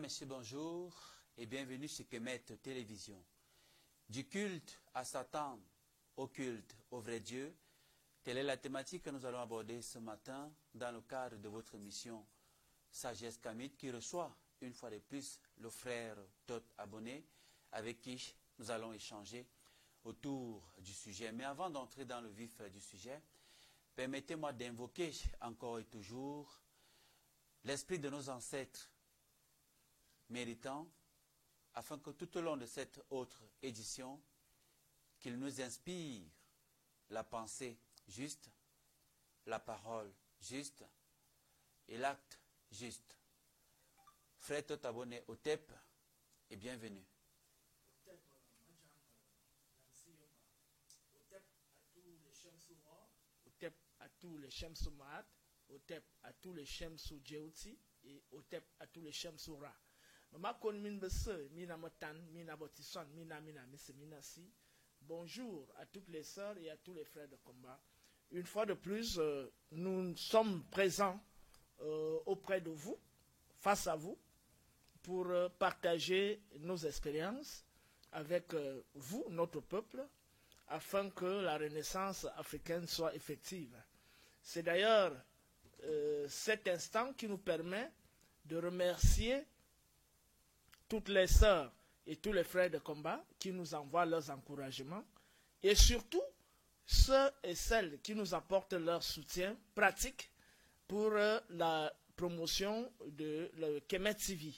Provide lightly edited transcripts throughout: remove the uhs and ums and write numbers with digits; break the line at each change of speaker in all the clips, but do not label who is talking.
Messieurs, bonjour et bienvenue chez Kemet Télévision. Du culte à Satan, au culte au vrai Dieu, telle est la thématique que nous allons aborder ce matin dans le cadre de votre émission Sagesse Kamit qui reçoit une fois de plus le frère Tot Abonné avec qui nous allons échanger autour du sujet. Mais avant d'entrer dans le vif du sujet, permettez-moi d'invoquer encore et toujours l'esprit de nos ancêtres méritants, afin que tout au long de cette autre édition, qu'il nous inspire la pensée juste, la parole juste et l'acte juste. Frère Tot Abonné au TEP et bienvenue.
Au TEP à tous les Shemsoumaat, au TEP à tous les Shemsou Djeuti et au TEP à tous les Shemsoura. Bonjour à toutes les sœurs et à tous les frères de combat. Une fois de plus, nous sommes présents auprès de vous, face à vous, pour partager nos expériences avec vous, notre peuple, afin que la renaissance africaine soit effective. C'est d'ailleurs cet instant qui nous permet de remercier toutes les sœurs et tous les frères de combat qui nous envoient leurs encouragements et surtout ceux et celles qui nous apportent leur soutien pratique pour la promotion de le Kemet TV.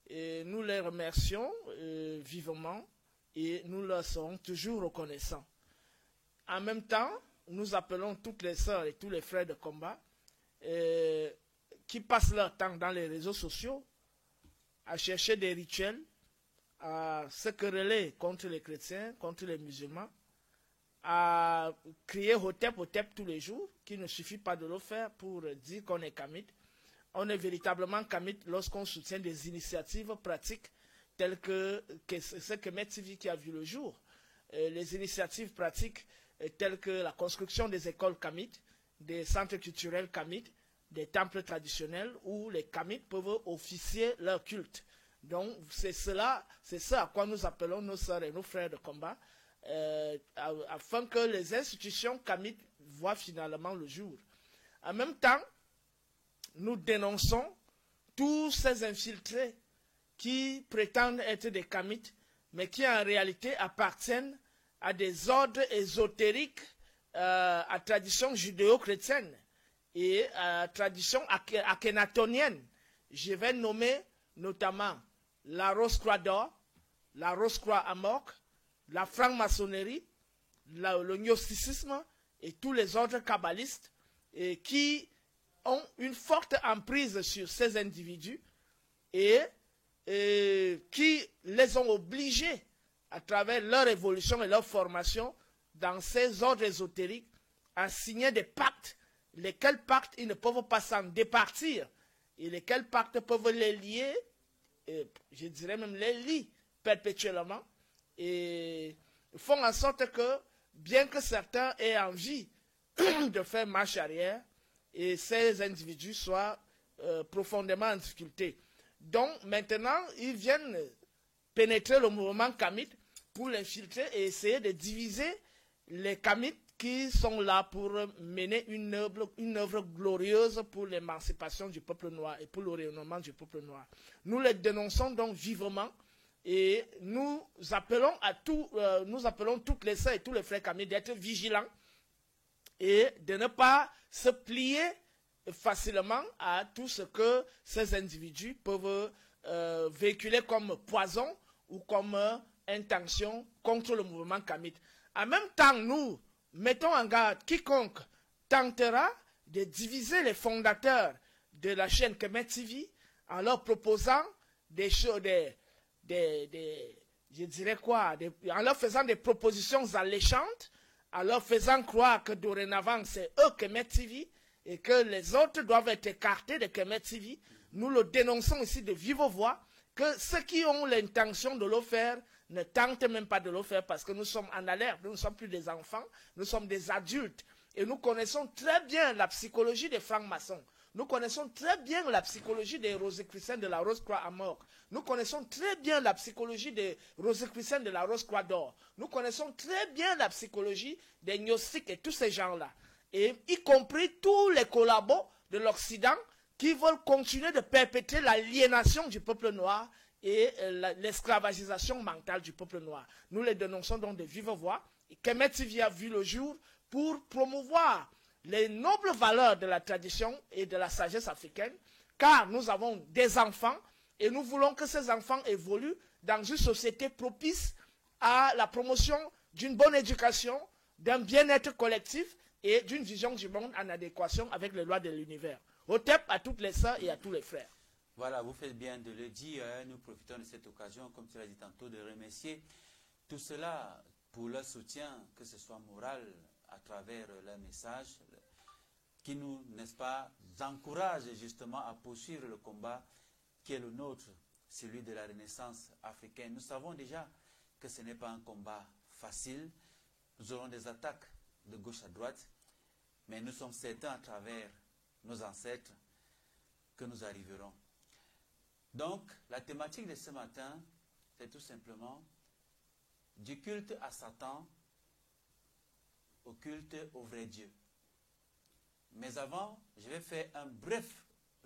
Et nous les remercions vivement et nous leur serons toujours reconnaissants. En même temps, nous appelons toutes les sœurs et tous les frères de combat qui passent leur temps dans les réseaux sociaux à chercher des rituels, à se quereller contre les chrétiens, contre les musulmans, à crier Hotep tous les jours, qu'il ne suffit pas de le faire pour dire qu'on est Kamit. On est véritablement Kamit lorsqu'on soutient des initiatives pratiques telles que ce Kemet TV qui a vu le jour. Les initiatives pratiques telles que la construction des écoles Kamit, des centres culturels Kamit, des temples traditionnels où les Kamits peuvent officier leur culte. Donc c'est ça à quoi nous appelons nos sœurs et nos frères de combat, afin que les institutions Kamit voient finalement le jour. En même temps, nous dénonçons tous ces infiltrés qui prétendent être des Kamits, mais qui en réalité appartiennent à des ordres ésotériques à tradition judéo-chrétienne et à tradition akhénatonienne. Je vais nommer notamment la Rose-Croix d'Or, la Rose-Croix Amok, la franc-maçonnerie, le gnosticisme et tous les ordres kabbalistes qui ont une forte emprise sur ces individus et qui les ont obligés à travers leur évolution et leur formation dans ces ordres ésotériques à signer des pactes, lesquels pactes ils ne peuvent pas s'en départir et lesquels pactes peuvent les lier, je dirais même les lient perpétuellement et font en sorte que bien que certains aient envie de faire marche arrière et ces individus soient profondément en difficulté. Donc maintenant ils viennent pénétrer le mouvement Kamit pour l'infiltrer et essayer de diviser les Kamits qui sont là pour mener une œuvre glorieuse pour l'émancipation du peuple noir et pour le rayonnement du peuple noir. Nous les dénonçons donc vivement et nous appelons toutes les sœurs et tous les frères Kamits d'être vigilants et de ne pas se plier facilement à tout ce que ces individus peuvent véhiculer comme poison ou comme intention contre le mouvement Kamit. En même temps, nous mettons en garde quiconque tentera de diviser les fondateurs de la chaîne Kemet TV en leur proposant des choses, je dirais quoi, en leur faisant des propositions alléchantes, en leur faisant croire que dorénavant c'est eux Kemet TV et que les autres doivent être écartés de Kemet TV. Nous le dénonçons ici de vive voix, que ceux qui ont l'intention de le faire ne tentent même pas de le faire parce que nous sommes en alerte, nous ne sommes plus des enfants, nous sommes des adultes et nous connaissons très bien la psychologie des francs-maçons. Nous connaissons très bien la psychologie des Rosicruciens de la Rose-Croix à mort. Nous connaissons très bien la psychologie des Rosicruciens de la Rose-Croix d'or. Nous connaissons très bien la psychologie des gnostiques et tous ces gens-là. Et y compris tous les collabos de l'Occident qui veulent continuer de perpétrer l'aliénation du peuple noir et l'esclavagisation mentale du peuple noir. Nous les dénonçons donc de vive voix. Kemet TV a vu le jour pour promouvoir les nobles valeurs de la tradition et de la sagesse africaine, car nous avons des enfants et nous voulons que ces enfants évoluent dans une société propice à la promotion d'une bonne éducation, d'un bien-être collectif et d'une vision du monde en adéquation avec les lois de l'univers. Hotep à toutes les sœurs et à tous les frères.
Voilà, vous faites bien de le dire. Nous profitons de cette occasion, comme tu l'as dit tantôt, de remercier tout cela pour leur soutien, que ce soit moral, à travers leur message, qui nous, n'est-ce pas, encourage justement à poursuivre le combat qui est le nôtre, celui de la Renaissance africaine. Nous savons déjà que ce n'est pas un combat facile. Nous aurons des attaques de gauche à droite, mais nous sommes certains à travers nos ancêtres que nous arriverons. Donc, la thématique de ce matin, c'est tout simplement du culte à Satan au culte au vrai Dieu. Mais avant, je vais faire un bref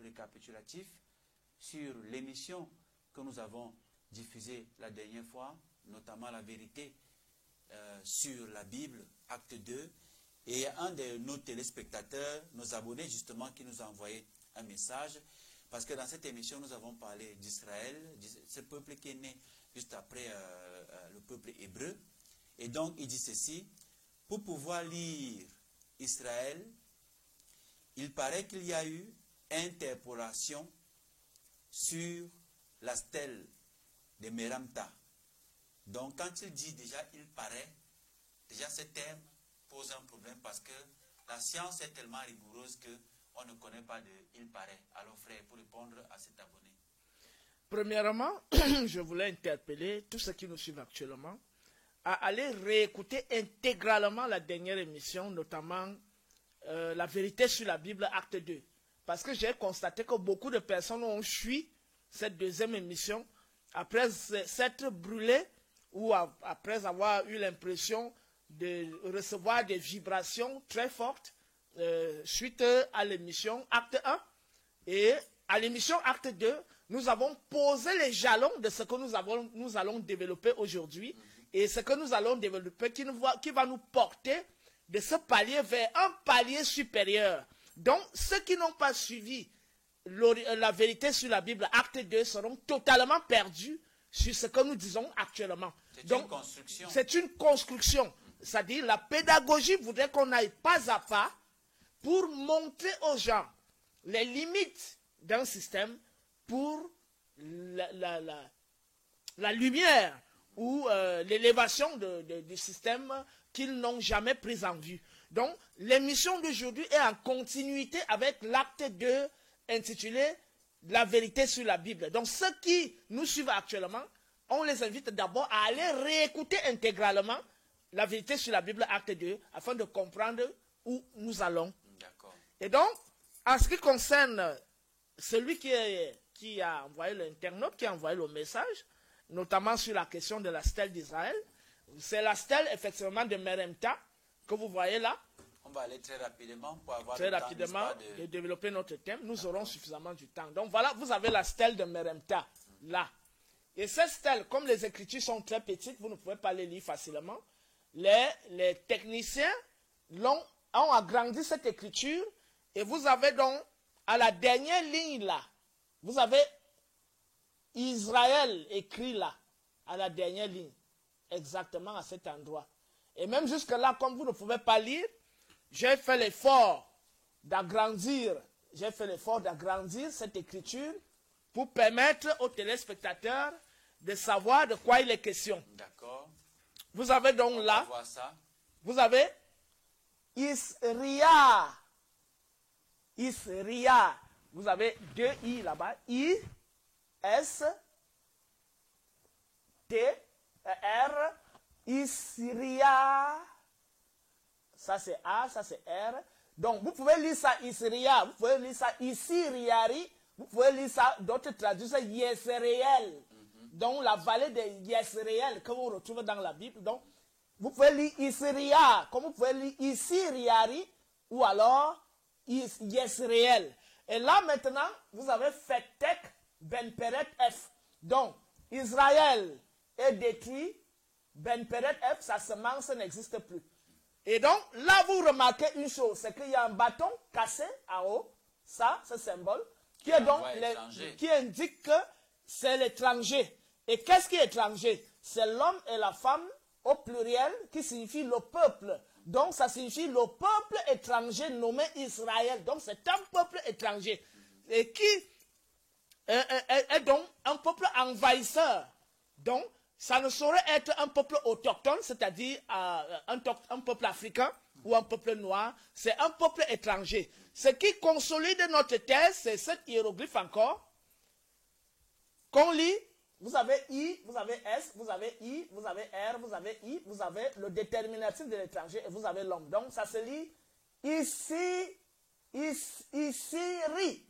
récapitulatif sur l'émission que nous avons diffusée la dernière fois, notamment la vérité sur la Bible, acte 2. Et un de nos téléspectateurs, nos abonnés justement, qui nous a envoyé un message, parce que dans cette émission, nous avons parlé d'Israël, ce peuple qui est né juste après le peuple hébreu. Et donc, il dit ceci: pour pouvoir lire Israël, il paraît qu'il y a eu interpolation sur la stèle de Meramta. Donc, quand il dit déjà « il paraît », déjà ce terme pose un problème parce que la science est tellement rigoureuse qu'on ne connaît pas de « il paraît ». Alors, frère, pour répondre à cet abonné.
Premièrement, je voulais interpeller tous ceux qui nous suivent actuellement à aller réécouter intégralement la dernière émission, notamment la vérité sur la Bible, acte 2. Parce que j'ai constaté que beaucoup de personnes ont fui cette deuxième émission après s'être brûlées ou après avoir eu l'impression de recevoir des vibrations très fortes suite à l'émission acte 1. Et à l'émission acte 2, nous avons posé les jalons de ce que nous allons développer aujourd'hui. Et ce que nous allons développer qui va nous porter de ce palier vers un palier supérieur. Donc, ceux qui n'ont pas suivi la vérité sur la Bible, acte 2, seront totalement perdus sur ce que nous disons actuellement.
C'est une construction.
C'est une construction. C'est-à-dire, la pédagogie voudrait qu'on aille pas à pas pour montrer aux gens les limites d'un système pour la lumière ou l'élévation du système qu'ils n'ont jamais pris en vue. Donc, l'émission d'aujourd'hui est en continuité avec l'acte 2 intitulé « La vérité sur la Bible ». Donc, ceux qui nous suivent actuellement, on les invite d'abord à aller réécouter intégralement la vérité sur la Bible, acte 2, afin de comprendre où nous allons. Et donc, en ce qui concerne celui qui a envoyé l'internaute, qui a envoyé le message, notamment sur la question de la stèle d'Israël, c'est la stèle effectivement de Meremta que vous voyez là.
On va aller très rapidement pour avoir
très rapidement de développer notre thème. Nous aurons suffisamment du temps. Donc voilà, vous avez la stèle de Meremta là. Et cette stèle, comme les écritures sont très petites, vous ne pouvez pas les lire facilement. Les techniciens ont agrandi cette écriture et vous avez donc à la dernière ligne là, vous avez Israël écrit là, à la dernière ligne, exactement à cet endroit. Et même jusque là, comme vous ne pouvez pas lire, j'ai fait l'effort d'agrandir cette écriture pour permettre aux téléspectateurs de savoir de quoi il est question.
D'accord.
Vous avez donc là, vous avez Isria. Isria. Vous avez deux I là-bas. I, S, T, R, Isria. Ça c'est A, ça c'est R. Donc, vous pouvez lire ça Isria, vous pouvez lire ça Isiriari, vous pouvez lire ça, d'autres traduisent ça Yesréel. Donc, la vallée de Yesréel que vous retrouvez dans la Bible. Donc, vous pouvez lire Isria, comme vous pouvez lire Isiriari, ou alors Yesréel. Et là, maintenant, vous avez Fetek Ben Peret F. Donc, Israël est détruit, Ben Peret F, sa semence n'existe plus. Et donc, là, vous remarquez une chose, c'est qu'il y a un bâton cassé en haut, ça, ce symbole, qui indique que c'est l'étranger. Et qu'est-ce qui est étranger? C'est l'homme et la femme au pluriel qui signifie le peuple. Donc, ça signifie le peuple étranger nommé Israël. Donc, c'est un peuple étranger. Et qui est donc un peuple envahisseur. Donc, ça ne saurait être un peuple autochtone, c'est-à-dire un peuple africain ou un peuple noir. C'est un peuple étranger. Ce qui consolide notre thèse, c'est cet hiéroglyphe encore, qu'on lit. Vous avez I, vous avez S, vous avez I, vous avez R, vous avez I, vous avez le déterminatif de l'étranger et vous avez l'homme. Donc, ça se lit ici, ri.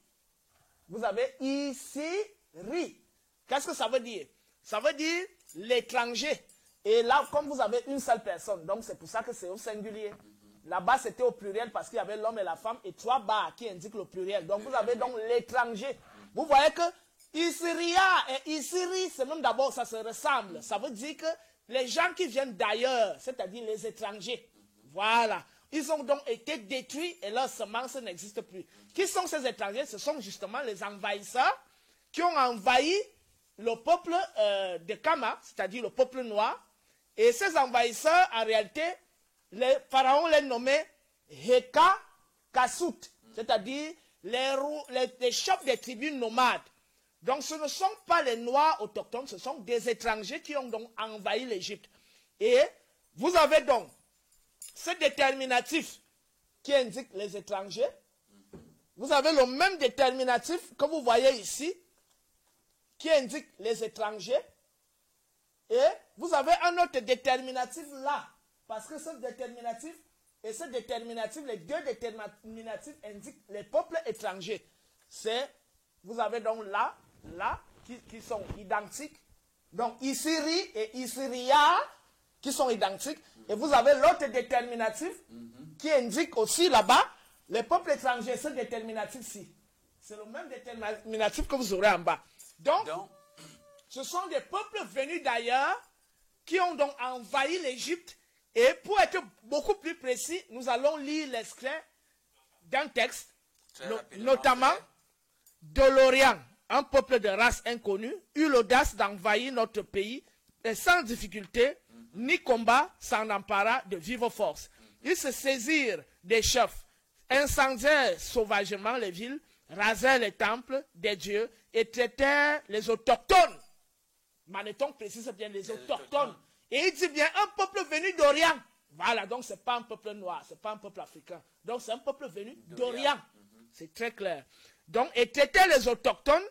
Vous avez ici, ri. Qu'est-ce que ça veut dire? Ça veut dire l'étranger. Et là, comme vous avez une seule personne, donc c'est pour ça que c'est au singulier. Là-bas, c'était au pluriel parce qu'il y avait l'homme et la femme et 3 barres qui indiquent le pluriel. Donc, vous avez donc l'étranger. Vous voyez que Isria et Isiri, c'est même d'abord, ça se ressemble. Ça veut dire que les gens qui viennent d'ailleurs, c'est-à-dire les étrangers, voilà, ils ont donc été détruits et leur semence n'existe plus. Qui sont ces étrangers? Ce sont justement les envahisseurs qui ont envahi le peuple de Kama, c'est-à-dire le peuple noir. Et ces envahisseurs, en réalité, les pharaons les nommaient Heka Kasut, c'est-à-dire les chefs des tribus nomades. Donc, ce ne sont pas les Noirs autochtones, ce sont des étrangers qui ont donc envahi l'Égypte. Et vous avez donc ce déterminatif qui indique les étrangers. Vous avez le même déterminatif que vous voyez ici, qui indique les étrangers. Et vous avez un autre déterminatif là, parce que ce déterminatif et ce déterminatif, les deux déterminatifs indiquent les peuples étrangers. Vous avez donc là, qui sont identiques. Donc, Isiri et Isiria, qui sont identiques. Et vous avez l'autre déterminatif, qui indique aussi là-bas, les peuples étrangers, ce déterminatif-ci. C'est le même déterminatif que vous aurez en bas. Donc, ce sont des peuples venus d'ailleurs, qui ont donc envahi l'Égypte. Et pour être beaucoup plus précis, nous allons lire l'extrait d'un texte, notamment de l'Orient. Un peuple de race inconnue eut l'audace d'envahir notre pays et sans difficulté, ni combat, s'en empara de vive force. Ils se saisirent des chefs, incendièrent sauvagement les villes, rasèrent les temples des dieux et traitèrent les autochtones. Manéthon précise bien les autochtones. Et il dit bien un peuple venu d'Orient. Voilà, donc ce n'est pas un peuple noir, ce n'est pas un peuple africain. Donc c'est un peuple venu d'Orient. C'est très clair. Donc, et traiter les autochtones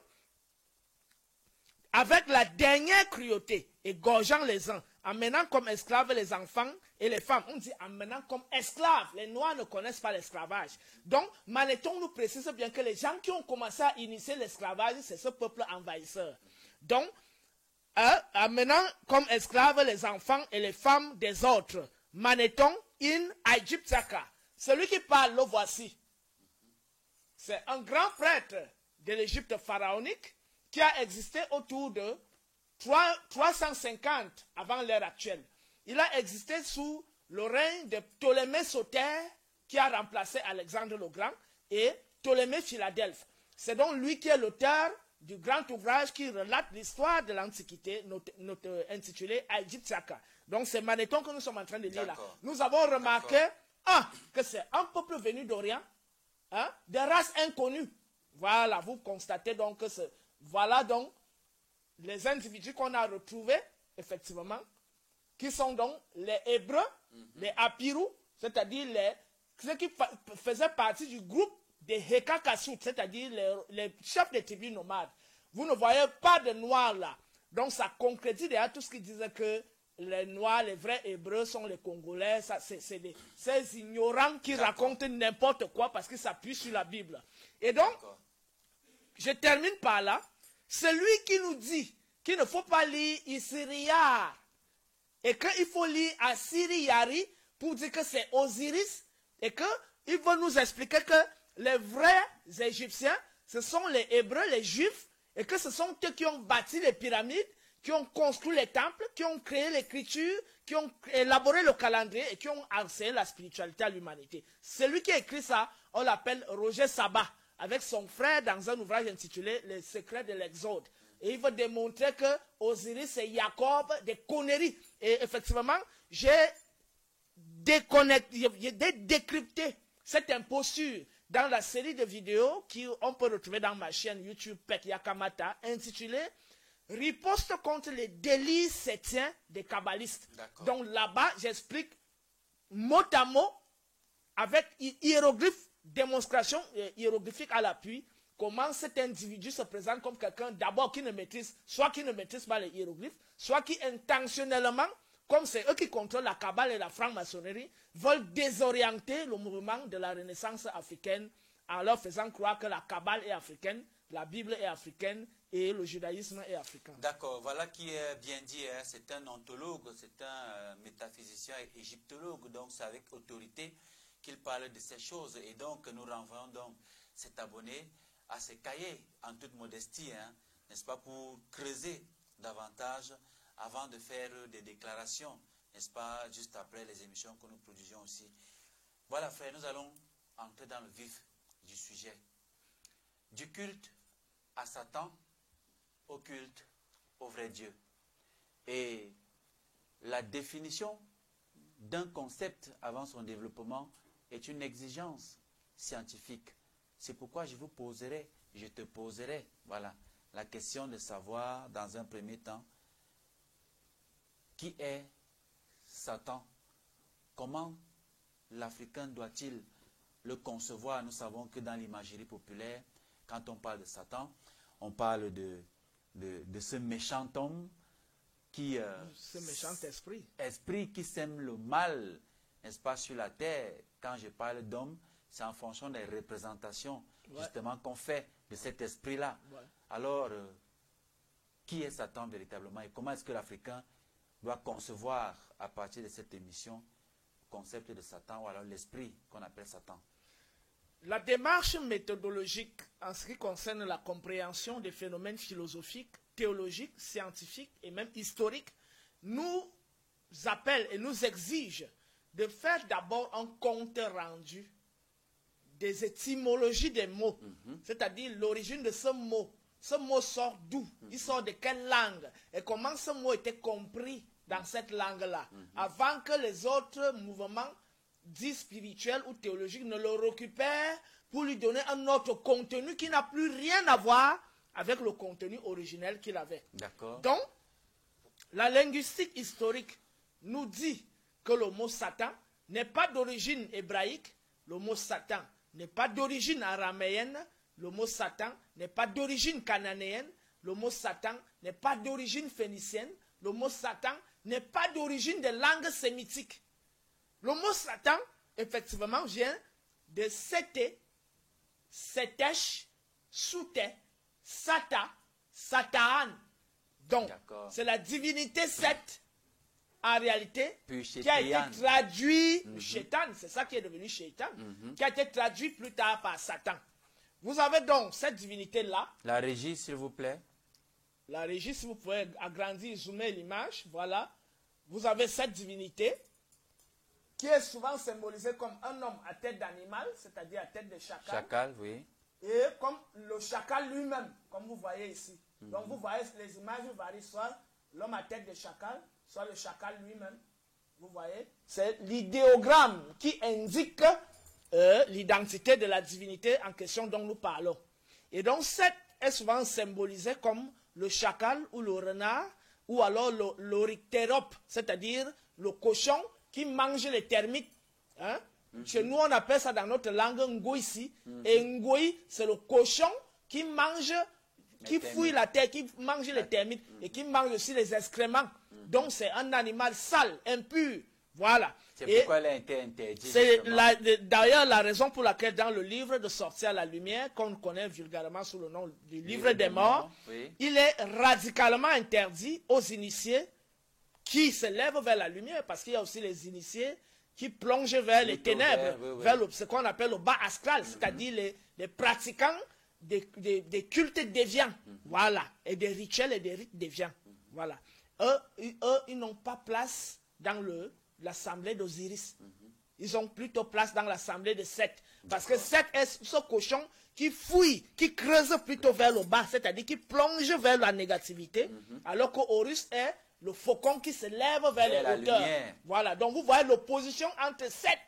avec la dernière cruauté, égorgeant les uns, emmenant comme esclaves les enfants et les femmes. On dit emmenant comme esclaves. Les Noirs ne connaissent pas l'esclavage. Donc, Manéthon nous précise bien que les gens qui ont commencé à initier l'esclavage, c'est ce peuple envahisseur. Donc, amenant comme esclaves les enfants et les femmes des autres. Manéthon in Aegyptiaca. Celui qui parle, le voici. C'est un grand prêtre de l'Égypte pharaonique qui a existé autour de 350 avant l'ère actuelle. Il a existé sous le règne de Ptolémée Soter qui a remplacé Alexandre le Grand et Ptolémée Philadelphe. C'est donc lui qui est l'auteur du grand ouvrage qui relate l'histoire de l'Antiquité intitulé Aegyptiaca. Donc c'est Manéthon que nous sommes en train de lire là. Nous avons remarqué que c'est un peuple venu d'Orient, des races inconnues. Voilà, vous constatez donc que voilà donc les individus qu'on a retrouvés, effectivement, qui sont donc les Hébreux, les Apirous, c'est-à-dire ceux qui faisaient partie du groupe des Hekakasut, c'est-à-dire les chefs des tribus nomades. Vous ne voyez pas de noirs là. Donc ça concrétise déjà tout ce qui disait que les Noirs, les vrais Hébreux sont les Congolais. Ces ignorants qui racontent n'importe quoi parce qu'ils s'appuient sur la Bible. Et donc, je termine par là. Celui qui nous dit qu'il ne faut pas lire Isiriar et qu'il faut lire Assiri-Yari pour dire que c'est Osiris et qu'il veut nous expliquer que les vrais Égyptiens, ce sont les Hébreux, les Juifs, et que ce sont eux qui ont bâti les pyramides, qui ont construit les temples, qui ont créé l'écriture, qui ont élaboré le calendrier et qui ont enseigné la spiritualité à l'humanité. Celui qui a écrit ça, on l'appelle Roger Sabat, avec son frère dans un ouvrage intitulé Les secrets de l'Exode. Et il veut démontrer que Osiris et Jacob, des conneries. Et effectivement, j'ai décrypté cette imposture dans la série de vidéos qu'on peut retrouver dans ma chaîne YouTube Pek Yakamata, intitulée Riposte contre les délits septiens des kabbalistes. Donc là-bas, j'explique mot à mot, avec hiéroglyphes, démonstration hiéroglyphique à l'appui, comment cet individu se présente comme quelqu'un d'abord qui ne maîtrise, soit qui ne maîtrise pas les hiéroglyphes, soit qui intentionnellement, comme c'est eux qui contrôlent la Kabbale et la franc-maçonnerie, veulent désorienter le mouvement de la Renaissance africaine en leur faisant croire que la Kabbale est africaine, la Bible est africaine et le judaïsme est africain.
D'accord, voilà qui est bien dit. Hein. C'est un ontologue, c'est un métaphysicien et égyptologue, donc c'est avec autorité qu'il parle de ces choses. Et donc nous renvoyons donc cet abonné à ses cahiers en toute modestie, hein, n'est-ce pas, pour creuser davantage avant de faire des déclarations, n'est-ce pas, juste après les émissions que nous produisions aussi. Voilà, frère, nous allons entrer dans le vif du sujet. Du culte à Satan au culte au vrai Dieu. Et la définition d'un concept avant son développement est une exigence scientifique. C'est pourquoi je te poserai, voilà, la question de savoir dans un premier temps qui est Satan. Comment l'Africain doit-il le concevoir? Nous savons que dans l'imagerie populaire, quand on parle de Satan, on parle de ce méchant homme qui...
ce méchant esprit.
Esprit qui sème le mal, n'est-ce pas, sur la terre. Quand je parle d'homme, c'est en fonction des représentations, justement, qu'on fait de cet esprit-là. Ouais. Alors, qui est Satan véritablement et comment est-ce que l'Africain doit concevoir, à partir de cette émission, le concept de Satan ou alors l'esprit qu'on appelle Satan?
La démarche méthodologique en ce qui concerne la compréhension des phénomènes philosophiques, théologiques, scientifiques et même historiques nous appelle et nous exige de faire d'abord un compte rendu des étymologies des mots, c'est-à-dire l'origine de ce mot. Ce mot sort d'où? Il sort de quelle langue? Et comment ce mot était compris dans cette langue-là? Avant que les autres mouvements dits spirituels ou théologiques ne le récupèrent pour lui donner un autre contenu qui n'a plus rien à voir avec le contenu originel qu'il avait.
D'accord.
Donc, la linguistique historique nous dit que le mot Satan n'est pas d'origine hébraïque, le mot Satan n'est pas d'origine araméenne, le mot Satan n'est pas d'origine cananéenne, le mot Satan n'est pas d'origine phénicienne, le mot Satan n'est pas d'origine des langues sémitiques. Le mot Satan, effectivement, vient de Sété, Sétesh, Souté, Sata, Satan. Donc, c'est la divinité Seth, en réalité, qui a été traduit, Shaitan, c'est ça qui est devenu Shaitan, qui a été traduit plus tard par Satan. Vous avez donc cette divinité-là.
La régie, s'il vous plaît.
La régie, si vous pouvez agrandir, zoomer l'image, voilà. Vous avez cette divinité qui est souvent symbolisée comme un homme à tête d'animal, c'est-à-dire à tête de chacal.
Chacal, oui.
Et comme le chacal lui-même, comme vous voyez ici. Donc vous voyez, les images varient soit l'homme à tête de chacal, soit le chacal lui-même. Vous voyez, c'est l'idéogramme qui indique l'identité de la divinité en question dont nous parlons. Et donc, Seth est souvent symbolisé comme le chacal ou le renard, ou alors l'oryctérope, c'est-à-dire le cochon qui mange les termites. Hein? Chez nous, on appelle ça dans notre langue ngoïsi. Et ngoï, c'est le cochon qui mange, qui fouille la terre, qui mange les termites et qui mange aussi les excréments Donc c'est un animal sale, impur. Voilà.
C'est pourquoi elle a été interdite.
C'est d'ailleurs la raison pour laquelle dans le livre de Sortir à la lumière, qu'on connaît vulgairement sous le nom du livre des morts,
oui.
il est radicalement interdit aux initiés qui se lèvent vers la lumière, parce qu'il y a aussi les initiés qui plongent vers les ténèbres, vers ce qu'on appelle le bas astral, c'est-à-dire les pratiquants des cultes déviants, voilà, et des rituels et des rites déviants, voilà. Eux, ils n'ont pas place dans l'assemblée d'Osiris. Ils ont plutôt place dans l'assemblée de Seth. Parce que Seth est ce cochon qui fouille, qui creuse plutôt vers le bas, c'est-à-dire qui plonge vers la négativité, alors que Horus est le faucon qui se lève vers les hauteurs. Voilà, donc vous voyez l'opposition entre Seth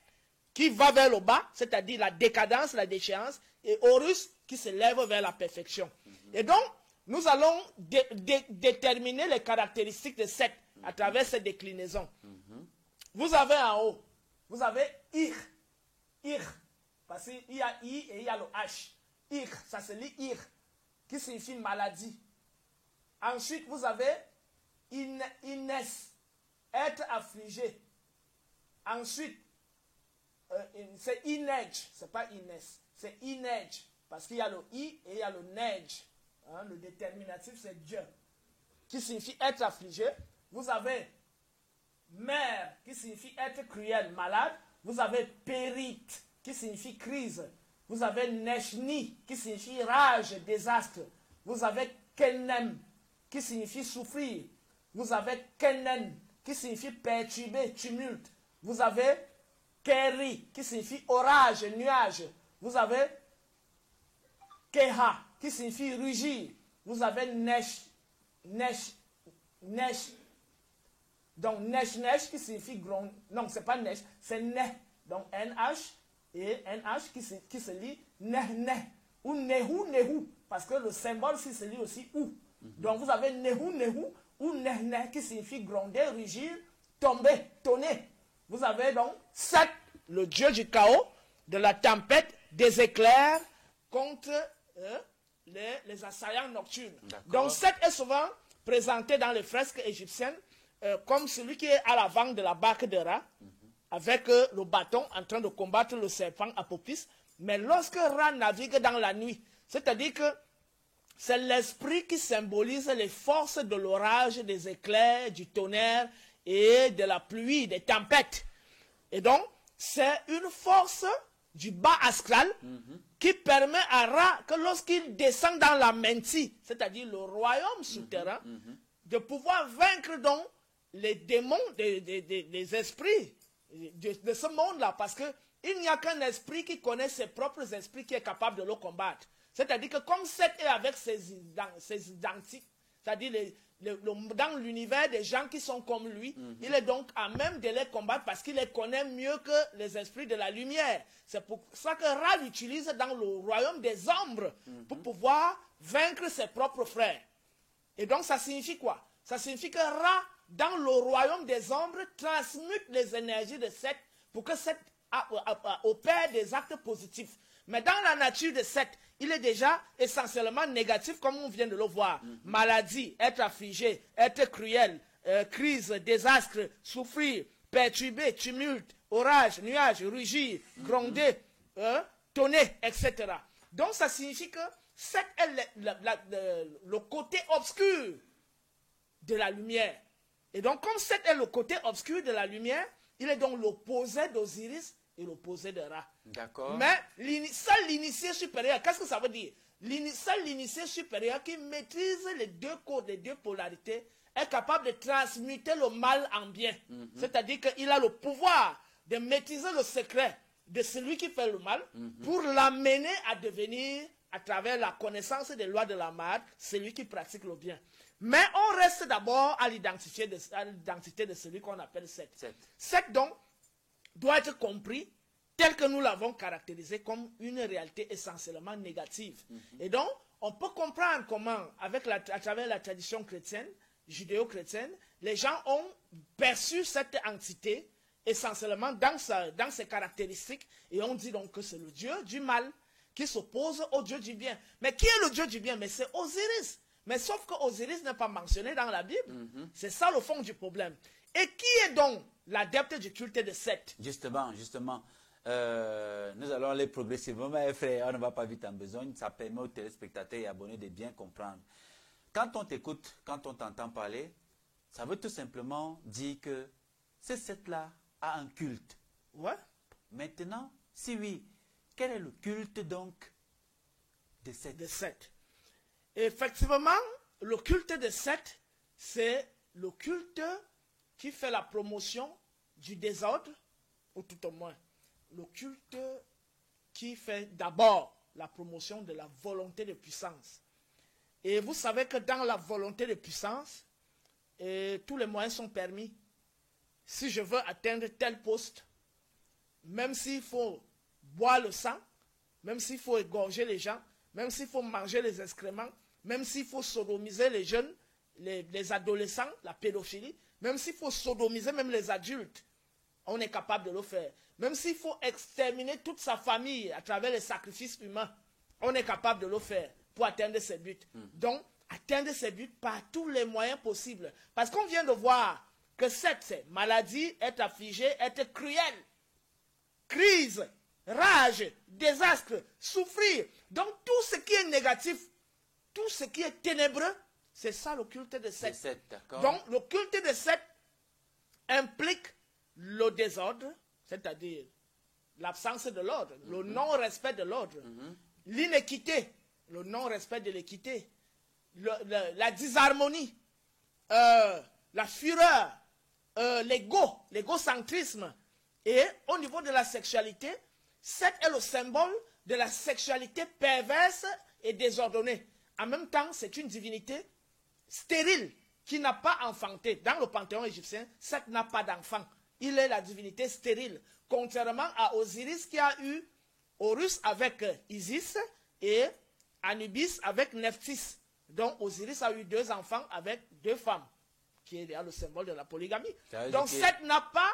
qui va vers le bas, c'est-à-dire la décadence, la déchéance, et Horus qui se lève vers la perfection. Et donc, nous allons déterminer les caractéristiques de Seth à travers cette déclinaison. Vous avez en haut, vous avez Ir, parce qu'il y a I et il y a le H. Ir, ça se lit Ir, qui signifie maladie. Ensuite, vous avez Ines, être affligé. Ensuite, c'est Inej, c'est pas Ines, c'est Inej, parce qu'il y a le I et il y a le Nej. Hein, le déterminatif, c'est Dieu, qui signifie être affligé. Vous avez Mère, qui signifie être cruel, malade. Vous avez Périte, qui signifie crise. Vous avez Neshni, qui signifie rage, désastre. Vous avez Kenem, qui signifie souffrir. Vous avez Kenen, qui signifie perturber, tumulte. Vous avez Keri, qui signifie orage, nuage. Vous avez Keha, qui signifie rugir. Vous avez Nesh. Donc Nesh, qui signifie gronde. Non, c'est pas Nesh, c'est Ne. Donc NH et NH qui se lit Ne. Ou Nehu. Parce que le symbole ici se lit aussi ou. Donc vous avez Nehu ou Ne qui signifie gronder, rugir, tomber, tonner. Vous avez donc Seth, le dieu du chaos, de la tempête, des éclairs contre les assaillants nocturnes. Donc Seth est souvent présenté dans les fresques égyptiennes comme celui qui est à l'avant de la barque de Ra, avec le bâton en train de combattre le serpent Apopis. Mais lorsque Ra navigue dans la nuit, c'est-à-dire que c'est l'esprit qui symbolise les forces de l'orage, des éclairs, du tonnerre et de la pluie, des tempêtes. Et donc, c'est une force du bas astral qui permet à Ra que lorsqu'il descend dans la Menti, c'est-à-dire le royaume souterrain, de pouvoir vaincre donc les démons, des esprits de ce monde-là. Parce qu'il n'y a qu'un esprit qui connaît ses propres esprits qui est capable de le combattre. C'est-à-dire que comme Seth est avec ses identiques, c'est-à-dire dans l'univers des gens qui sont comme lui, il est donc à même de les combattre parce qu'il les connaît mieux que les esprits de la lumière. C'est pour ça que Ra l'utilise dans le royaume des ombres pour pouvoir vaincre ses propres frères. Et donc ça signifie quoi? Ça signifie que Ra, dans le royaume des ombres, transmute les énergies de Seth pour que Seth opère des actes positifs. Mais dans la nature de Seth, il est déjà essentiellement négatif, comme on vient de le voir. Maladie, être affligé, être cruel, crise, désastre, souffrir, perturber, tumulte, orage, nuage, rugir, gronder, tonner, etc. Donc ça signifie que Seth est le côté obscur de la lumière. Et donc comme Seth est le côté obscur de la lumière, il est donc l'opposé d'Osiris et l'opposé de Ra.
D'accord.
Mais seul l'initié supérieur, qu'est-ce que ça veut dire? Seul l'initié supérieur qui maîtrise les deux codes, les deux polarités, est capable de transmuter le mal en bien. C'est-à-dire qu'il a le pouvoir de maîtriser le secret de celui qui fait le mal pour l'amener à devenir, à travers la connaissance des lois de la mort, celui qui pratique le bien. Mais on reste d'abord à l'identité de celui qu'on appelle Seth. Seth, donc, doit être compris tel que nous l'avons caractérisé comme une réalité essentiellement négative. Et donc, on peut comprendre comment, à travers la tradition chrétienne, judéo-chrétienne, les gens ont perçu cette entité essentiellement dans ses caractéristiques, et on dit donc que c'est le dieu du mal qui s'oppose au dieu du bien. Mais qui est le dieu du bien? Mais c'est Osiris. Mais sauf que Osiris n'est pas mentionné dans la Bible. C'est ça le fond du problème. Et qui est donc l'adepte du culte de Seth?
Justement. Nous allons aller progressivement, mes frères, on ne va pas vite en besogne. Ça permet aux téléspectateurs et abonnés de bien comprendre. Quand on t'écoute, quand on t'entend parler, ça veut tout simplement dire que ce Seth-là a un culte.
Ouais.
Maintenant, si oui, quel est le culte donc de Seth?
De Seth. Effectivement, le culte de Seth, c'est le culte qui fait la promotion du désordre, ou tout au moins, le culte qui fait d'abord la promotion de la volonté de puissance. Et vous savez que dans la volonté de puissance, tous les moyens sont permis. Si je veux atteindre tel poste, même s'il faut boire le sang, même s'il faut égorger les gens, même s'il faut manger les excréments, même s'il faut sodomiser les jeunes, les adolescents, la pédophilie, même s'il faut sodomiser même les adultes, on est capable de le faire. Même s'il faut exterminer toute sa famille à travers les sacrifices humains, on est capable de le faire pour atteindre ses buts. Donc, atteindre ses buts par tous les moyens possibles. Parce qu'on vient de voir que cette maladie, être affligé, être cruel, crise, rage, désastre, souffrir. Donc, tout ce qui est négatif, tout ce qui est ténébreux, c'est ça le culte de Seth. Donc, le culte de Seth implique le désordre, c'est-à-dire l'absence de l'ordre, le non-respect de l'ordre, l'inéquité, le non-respect de l'équité, la disharmonie, la fureur, l'égocentrisme. Et au niveau de la sexualité, Seth est le symbole de la sexualité perverse et désordonnée. En même temps, c'est une divinité stérile qui n'a pas enfanté. Dans le panthéon égyptien, Seth n'a pas d'enfant. Il est la divinité stérile. Contrairement à Osiris qui a eu Horus avec Isis et Anubis avec Nephthys. Donc Osiris a eu 2 enfants avec 2 femmes, qui est le symbole de la polygamie. Donc Seth n'a pas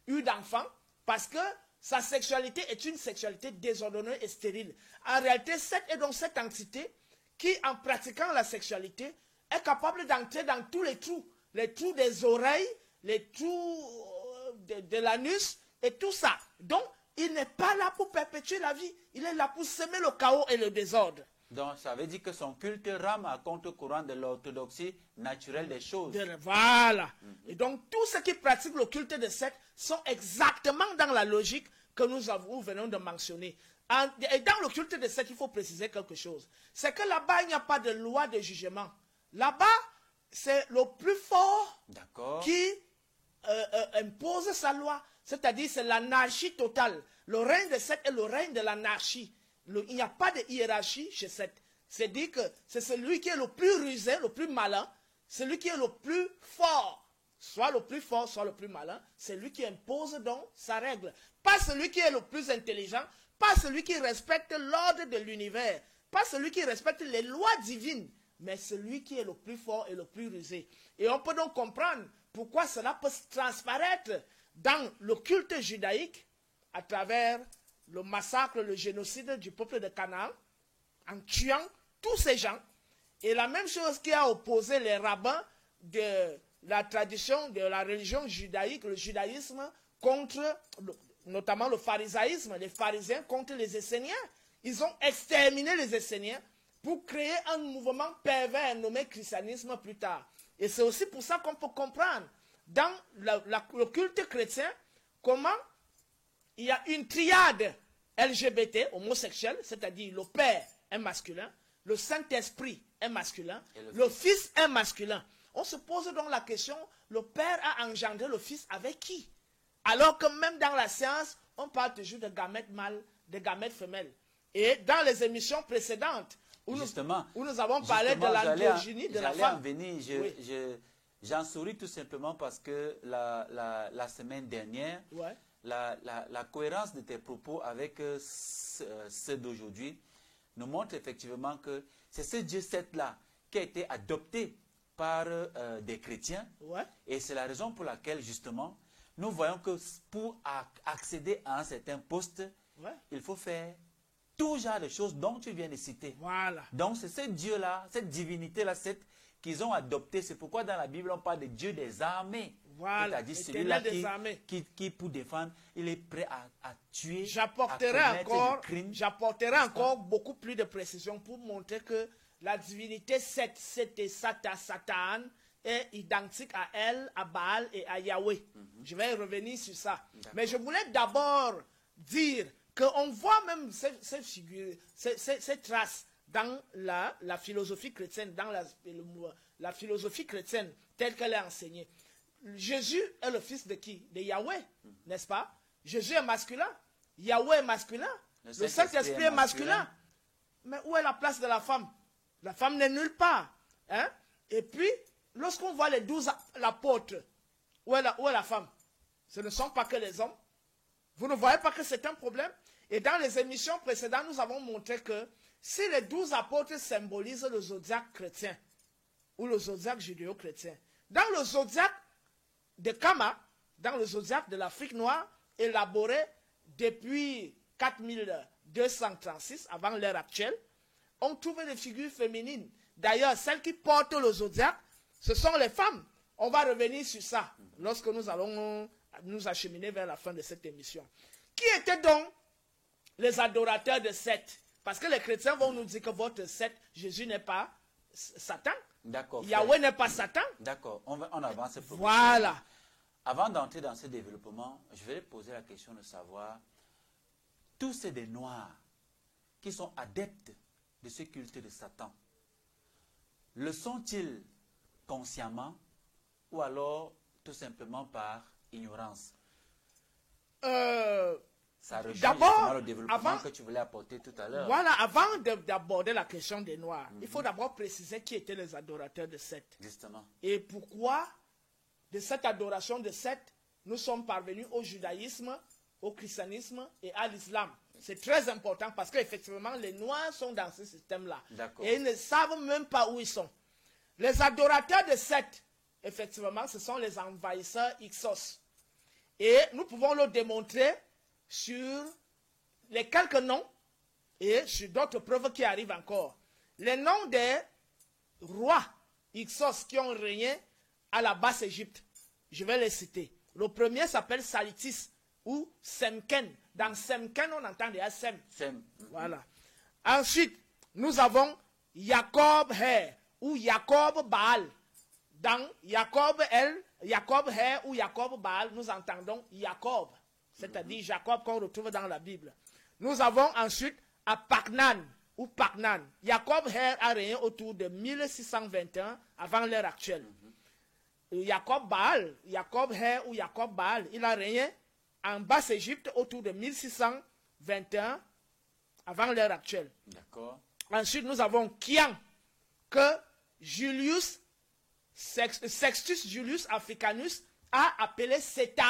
eu d'enfant parce que sa sexualité est une sexualité désordonnée et stérile. En réalité, Seth est donc cette entité qui, en pratiquant la sexualité, est capable d'entrer dans tous les trous des oreilles, les trous de l'anus et tout ça. Donc, il n'est pas là pour perpétuer la vie. Il est là pour semer le chaos et le désordre.
Donc, ça veut dire que son culte rame à contre-courant de l'orthodoxie naturelle des choses.
Voilà. Et donc, tous ceux qui pratiquent le culte de Seth sont exactement dans la logique que nous venons de mentionner. Et dans le culte de Seth, il faut préciser quelque chose. C'est que là-bas, il n'y a pas de loi de jugement. Là-bas, c'est le plus fort qui impose sa loi. C'est-à-dire, c'est l'anarchie totale. Le règne de Seth est le règne de l'anarchie. Il n'y a pas de hiérarchie chez Seth. C'est-à-dire que c'est celui qui est le plus rusé, le plus malin, celui qui est le plus fort, soit le plus fort, soit le plus malin, c'est lui qui impose donc sa règle. Pas celui qui est le plus intelligent, pas celui qui respecte l'ordre de l'univers, pas celui qui respecte les lois divines, mais celui qui est le plus fort et le plus rusé. Et on peut donc comprendre pourquoi cela peut transparaître dans le culte judaïque à travers le massacre, le génocide du peuple de Canaan, en tuant tous ces gens. Et la même chose qui a opposé les rabbins de la tradition, de la religion judaïque, le judaïsme, contre, notamment le pharisaïsme, les pharisiens contre les Esséniens. Ils ont exterminé les Esséniens pour créer un mouvement pervers nommé christianisme plus tard. Et c'est aussi pour ça qu'on peut comprendre dans le culte chrétien comment il y a une triade LGBT, homosexuelle, c'est-à-dire le Père est masculin, le Saint-Esprit est masculin, le Fils est masculin. On se pose donc la question, le Père a engendré le Fils avec qui? Alors que même dans la science, on parle toujours de gamètes mâles, de gamètes femelles. Et dans les émissions précédentes, où nous avons parlé de l'androgynie de la femme.
J'en souris tout simplement parce que la semaine dernière, la cohérence de tes propos avec ceux d'aujourd'hui nous montre effectivement que c'est ce Dieu Seth-là qui a été adopté par des chrétiens. Et c'est la raison pour laquelle, justement, nous voyons que pour accéder à un certain poste, il faut faire tout genre de choses dont tu viens de citer.
Voilà.
Donc c'est ce Dieu-là, cette divinité-là, qu'ils ont adopté. C'est pourquoi dans la Bible on parle de Dieu des armées.
Voilà.
C'est-à-dire celui-là
Des armées.
qui pour défendre, il est prêt à tuer,
J'apporterai
à commettre des crimes.
encore beaucoup plus de précisions pour montrer que la divinité c'était Satan est identique à elle, à Baal et à Yahweh. Je vais revenir sur ça. Mais je voulais d'abord dire qu'on voit même ces figures, ces traces dans la philosophie chrétienne, dans la philosophie chrétienne telle qu'elle est enseignée. Jésus est le fils de qui? De Yahweh, n'est-ce pas? Jésus est masculin, Yahweh est masculin, le Saint-Esprit est masculin. Mais où est la place de la femme? La femme n'est nulle part. Hein? Et puis, lorsqu'on voit les 12 apôtres, où est la femme? Ce ne sont pas que les hommes. Vous ne voyez pas que c'est un problème? Et dans les émissions précédentes, nous avons montré que si les 12 apôtres symbolisent le zodiaque chrétien, ou le zodiaque judéo-chrétien, dans le zodiaque de Kama, dans le zodiaque de l'Afrique noire, élaboré depuis 4236 avant l'ère actuelle, on trouve des figures féminines. D'ailleurs, celles qui portent le zodiaque, ce sont les femmes. On va revenir sur ça lorsque nous allons nous acheminer vers la fin de cette émission. Qui étaient donc les adorateurs de Seth? Parce que les chrétiens vont nous dire que votre Seth, Jésus n'est pas Satan.
D'accord.
Yahweh n'est pas Satan.
D'accord, on avance.
Voilà.
Avant d'entrer dans ce développement, je vais poser la question de savoir, tous ces des noirs qui sont adeptes de ce culte de Satan, le sont-ils consciemment ou alors tout simplement par ignorance? Ça rejoint justement le développement que tu voulais apporter tout à l'heure.
Voilà, avant d'aborder la question des Noirs, il faut d'abord préciser qui étaient les adorateurs de Seth.
Justement.
Et pourquoi, de cette adoration de Seth, nous sommes parvenus au judaïsme, au christianisme et à l'islam. C'est très important parce qu'effectivement, les Noirs sont dans ce système-là. Et ils ne savent même pas où ils sont. Les adorateurs de Seth, effectivement, ce sont les envahisseurs Hyksos. Et nous pouvons le démontrer sur les quelques noms et sur d'autres preuves qui arrivent encore. Les noms des rois Hyksos qui ont régné à la Basse-Égypte, je vais les citer. Le premier s'appelle Salitis ou Semken. Dans Semken, on entend déjà Sem. Voilà. Ensuite, nous avons Jacob Her ou Jacob Baal. Dans Jacob Her ou Jacob Baal, nous entendons Jacob, c'est-à-dire Jacob qu'on retrouve dans la Bible. Nous avons ensuite Apaknan ou Paknan. Jacob Her a régné autour de 1621 avant l'ère actuelle. Jacob Baal, Jacob Her ou Jacob Baal, il a régné en Basse-Égypte autour de 1621 avant l'ère actuelle.
D'accord.
Ensuite, nous avons Kian, que Sextus Julius Africanus a appelé Sétan.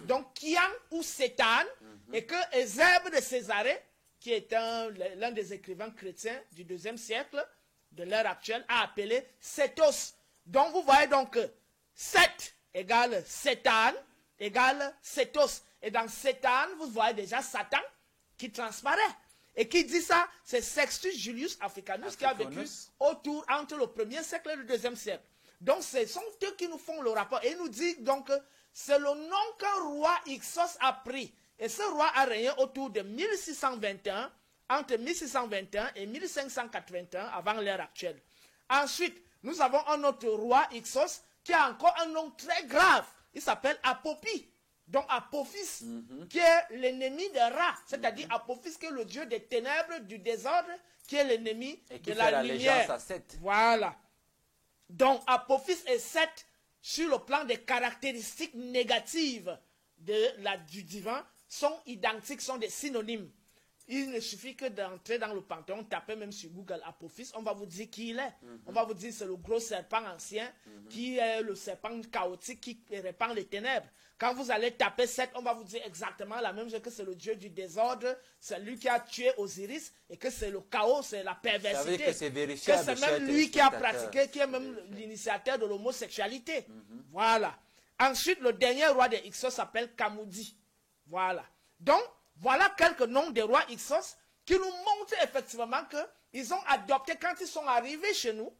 Donc Kian ou Sétan, et que Eusèbe de Césarée, qui est l'un des écrivains chrétiens du IIe siècle de l'ère actuelle, a appelé Sétos. Donc vous voyez donc que Seth égale Sétan égale Sétos. Et dans Sétan, vous voyez déjà Satan qui transparaît. Et qui dit ça? C'est Sextus Julius Africanus qui a vécu entre le 1er siècle et le 2e siècle. Donc ce sont eux qui nous font le rapport. Et ils nous disent donc que c'est le nom qu'un roi Hyksos a pris. Et ce roi a régné autour de 1621, entre 1621 et 1581 avant l'ère actuelle. Ensuite, nous avons un autre roi Hyksos qui a encore un nom très grave. Il s'appelle Apopi. Donc Apophis, qui est l'ennemi de Ra, c'est-à-dire Apophis qui est le dieu des ténèbres, du désordre, qui est l'ennemi de la lumière.
À Seth.
Voilà. Donc Apophis et Seth, sur le plan des caractéristiques négatives du divin, sont identiques, sont des synonymes. Il ne suffit que d'entrer dans le Panthéon, taper même sur Google Apophis, on va vous dire qui il est. On va vous dire c'est le gros serpent ancien, qui est le serpent chaotique qui répand les ténèbres. Quand vous allez taper Seth, on va vous dire exactement la même chose, que c'est le dieu du désordre, c'est lui qui a tué Osiris, et que c'est le chaos, c'est la perversité.
Que c'est vérifiable,
que c'est même lui qui a pratiqué, qui est même l'initiateur de l'homosexualité. Voilà. Ensuite, le dernier roi des Hyksos s'appelle Kamoudi. Voilà. Donc, voilà quelques noms des rois Hyksos qui nous montre effectivement qu'ils ont adopté, quand ils sont arrivés chez nous,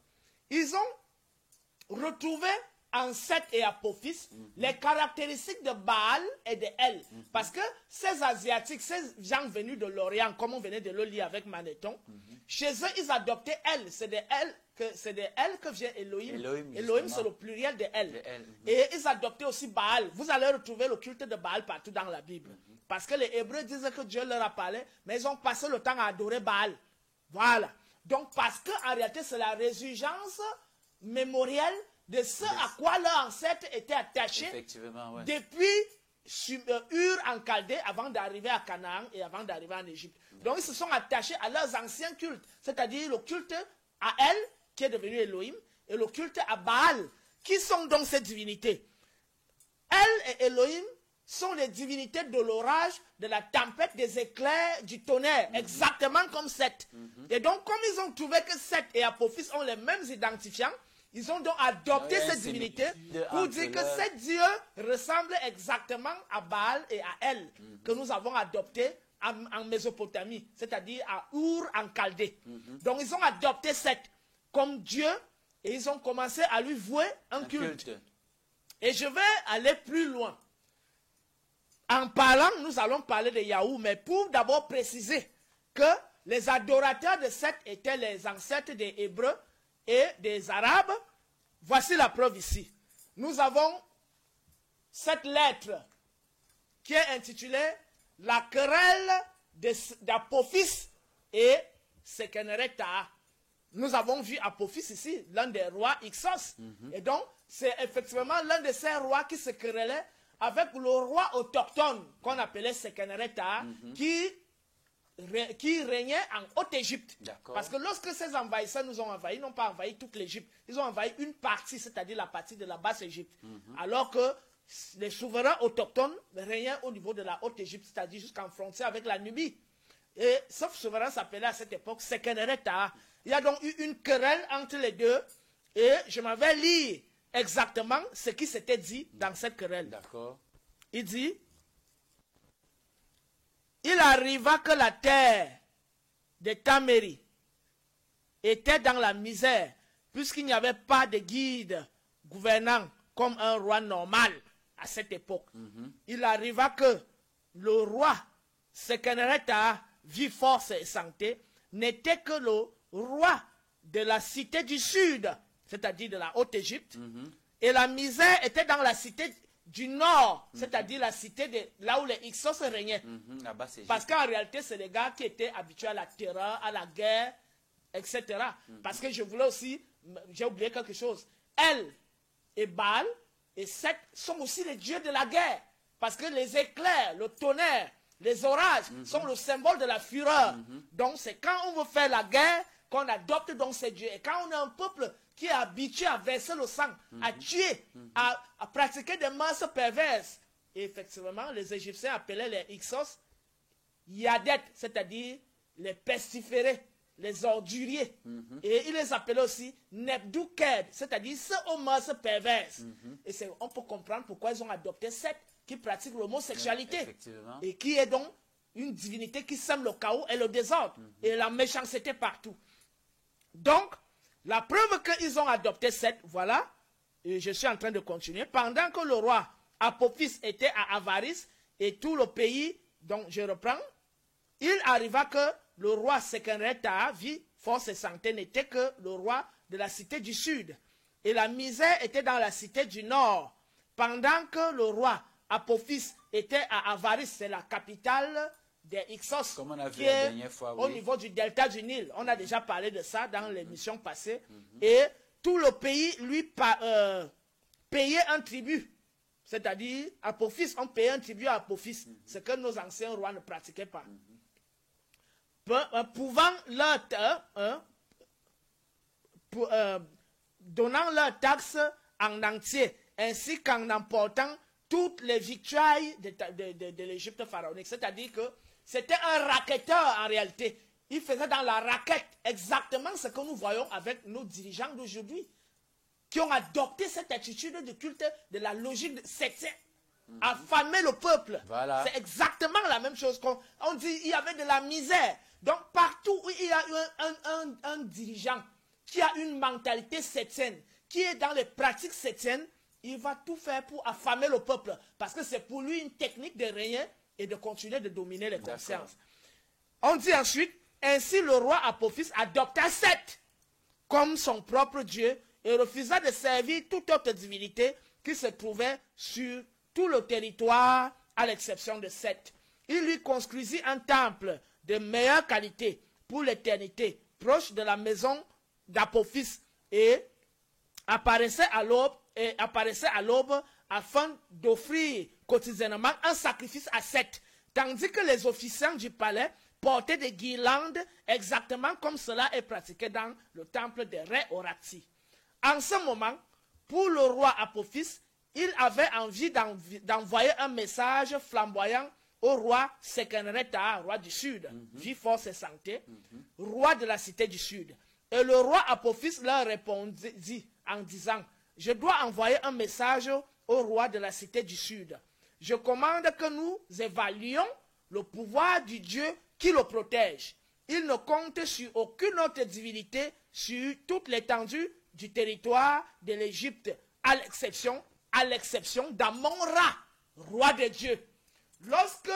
ils ont retrouvé en Seth et Apophis les caractéristiques de Baal et de El. Parce que ces Asiatiques, ces gens venus de l'Orient, comme on venait de le lire avec Manéthon, chez eux, ils adoptaient El. C'est de El que vient Elohim. Elohim, c'est le pluriel de El. Et ils adoptaient aussi Baal. Vous allez retrouver le culte de Baal partout dans la Bible. Parce que les Hébreux disaient que Dieu leur a parlé, mais ils ont passé le temps à adorer Baal. Voilà. Donc, parce qu'en réalité, c'est la résurgence mémorielle de ce à quoi leurs ancêtres étaient attachés depuis Ur en Chaldée avant d'arriver à Canaan et avant d'arriver en Égypte. Donc ils se sont attachés à leurs anciens cultes, c'est-à-dire le culte à El, qui est devenu Elohim, et le culte à Baal, qui sont donc ces divinités. El et Elohim sont les divinités de l'orage, de la tempête, des éclairs, du tonnerre, exactement comme Seth. Et donc comme ils ont trouvé que Seth et Apophis ont les mêmes identifiants, ils ont donc adopté cette divinité pour dire que ces dieux ressemblent exactement à Baal et à El, que nous avons adopté en Mésopotamie, c'est-à-dire à Ur en Chaldée. Donc ils ont adopté Seth comme Dieu et ils ont commencé à lui vouer un culte. Et je vais aller plus loin. En parlant, nous allons parler de Yahou, mais pour d'abord préciser que les adorateurs de Seth étaient les ancêtres des Hébreux et des Arabes. Voici la preuve ici. Nous avons cette lettre qui est intitulée La querelle d'Apophis et Sekenereta. Nous avons vu Apophis ici, l'un des rois Ixos. Et donc, c'est effectivement l'un de ces rois qui se querellait avec le roi autochtone qu'on appelait Sekenereta, qui régnait en Haute-Égypte. Parce que lorsque ces envahisseurs nous ont envahis, ils n'ont pas envahi toute l'Égypte. Ils ont envahi une partie, c'est-à-dire la partie de la Basse-Égypte. Alors que les souverains autochtones régnaient au niveau de la Haute-Égypte, c'est-à-dire jusqu'en frontière avec la Nubie. Et ce souverain s'appelait à cette époque Sekenereta. Il y a donc eu une querelle entre les deux. Et je m'en vais lire exactement ce qui s'était dit dans cette querelle. Il dit: il arriva que la terre de Taméri était dans la misère, puisqu'il n'y avait pas de guide gouvernant comme un roi normal à cette époque. Il arriva que le roi Sekenereta, vie, force et santé, n'était que le roi de la cité du sud, c'est-à-dire de la Haute-Égypte, et la misère était dans la cité du nord, c'est-à-dire la cité de là où les Ixos régnaient. Parce qu'en réalité, c'est les gars qui étaient habitués à la terreur, à la guerre, etc. Parce que je voulais aussi, j'ai oublié quelque chose. El et Baal et Seth sont aussi les dieux de la guerre. Parce que les éclairs, le tonnerre, les orages sont le symbole de la fureur. Donc c'est quand on veut faire la guerre qu'on adopte donc ces dieux. Et quand on est un peuple qui est habitué à verser le sang, à tuer, à pratiquer des mœurs perverses. Et effectivement, les Égyptiens appelaient les Ixos Yadet, c'est-à-dire les pestiférés, les orduriers. Et ils les appelaient aussi Nebdouked, c'est-à-dire ceux aux mœurs perverses. Et on peut comprendre pourquoi ils ont adopté Seth, qui pratique l'homosexualité. Et qui est donc une divinité qui sème le chaos et le désordre. Et la méchanceté partout. Donc, la preuve qu'ils ont adopté Seth, voilà, et je suis en train de continuer, pendant que le roi Apophis était à Avaris et tout le pays, donc je reprends, il arriva que le roi Sekenereta, vie, force et santé, n'était que le roi de la cité du sud. Et la misère était dans la cité du nord. Pendant que le roi Apophis était à Avaris, c'est la capitale des Ixos, qui est au niveau du delta du Nil. On a déjà parlé de ça dans l'émission passée. Et tout le pays lui payait un tribut. C'est-à-dire, Apophis, on payait un tribut à Apophis. Ce que nos anciens rois ne pratiquaient pas. Donnant leur taxe en entier, ainsi qu'en emportant toutes les victoires de l'Égypte pharaonique. C'est-à-dire que c'était un racketteur en réalité. Il faisait dans la raquette exactement ce que nous voyons avec nos dirigeants d'aujourd'hui, qui ont adopté cette attitude de culte de la logique septième. Affamer le peuple.
Voilà.
C'est exactement la même chose. On dit il y avait de la misère. Donc partout où il y a un dirigeant qui a une mentalité chrétienne, qui est dans les pratiques chrétiennes, il va tout faire pour affamer le peuple. Parce que c'est pour lui une technique de régner et de continuer de dominer les consciences. On dit ensuite, ainsi le roi Apophis adopta Seth comme son propre Dieu et refusa de servir toute autre divinité qui se trouvait sur tout le territoire à l'exception de Seth. Il lui construisit un temple de meilleure qualité pour l'éternité, proche de la maison d'Apophis, et apparaissait à l'aube afin d'offrir quotidiennement un sacrifice à Seth, tandis que les officiants du palais portaient des guirlandes exactement comme cela est pratiqué dans le temple de Ré-Orati. En ce moment, pour le roi Apophis, il avait envie d'envoyer un message flamboyant au roi Sekenreta, roi du Sud, vie, force et santé, roi de la cité du Sud. Et le roi Apophis leur répondit en disant, « Je dois envoyer un message au roi de la cité du Sud. Je commande que nous évaluions le pouvoir du Dieu qui le protège. Il ne compte sur aucune autre divinité sur toute l'étendue du territoire de l'Égypte, à l'exception d'Amon-Ra, roi de Dieu. » Lorsque,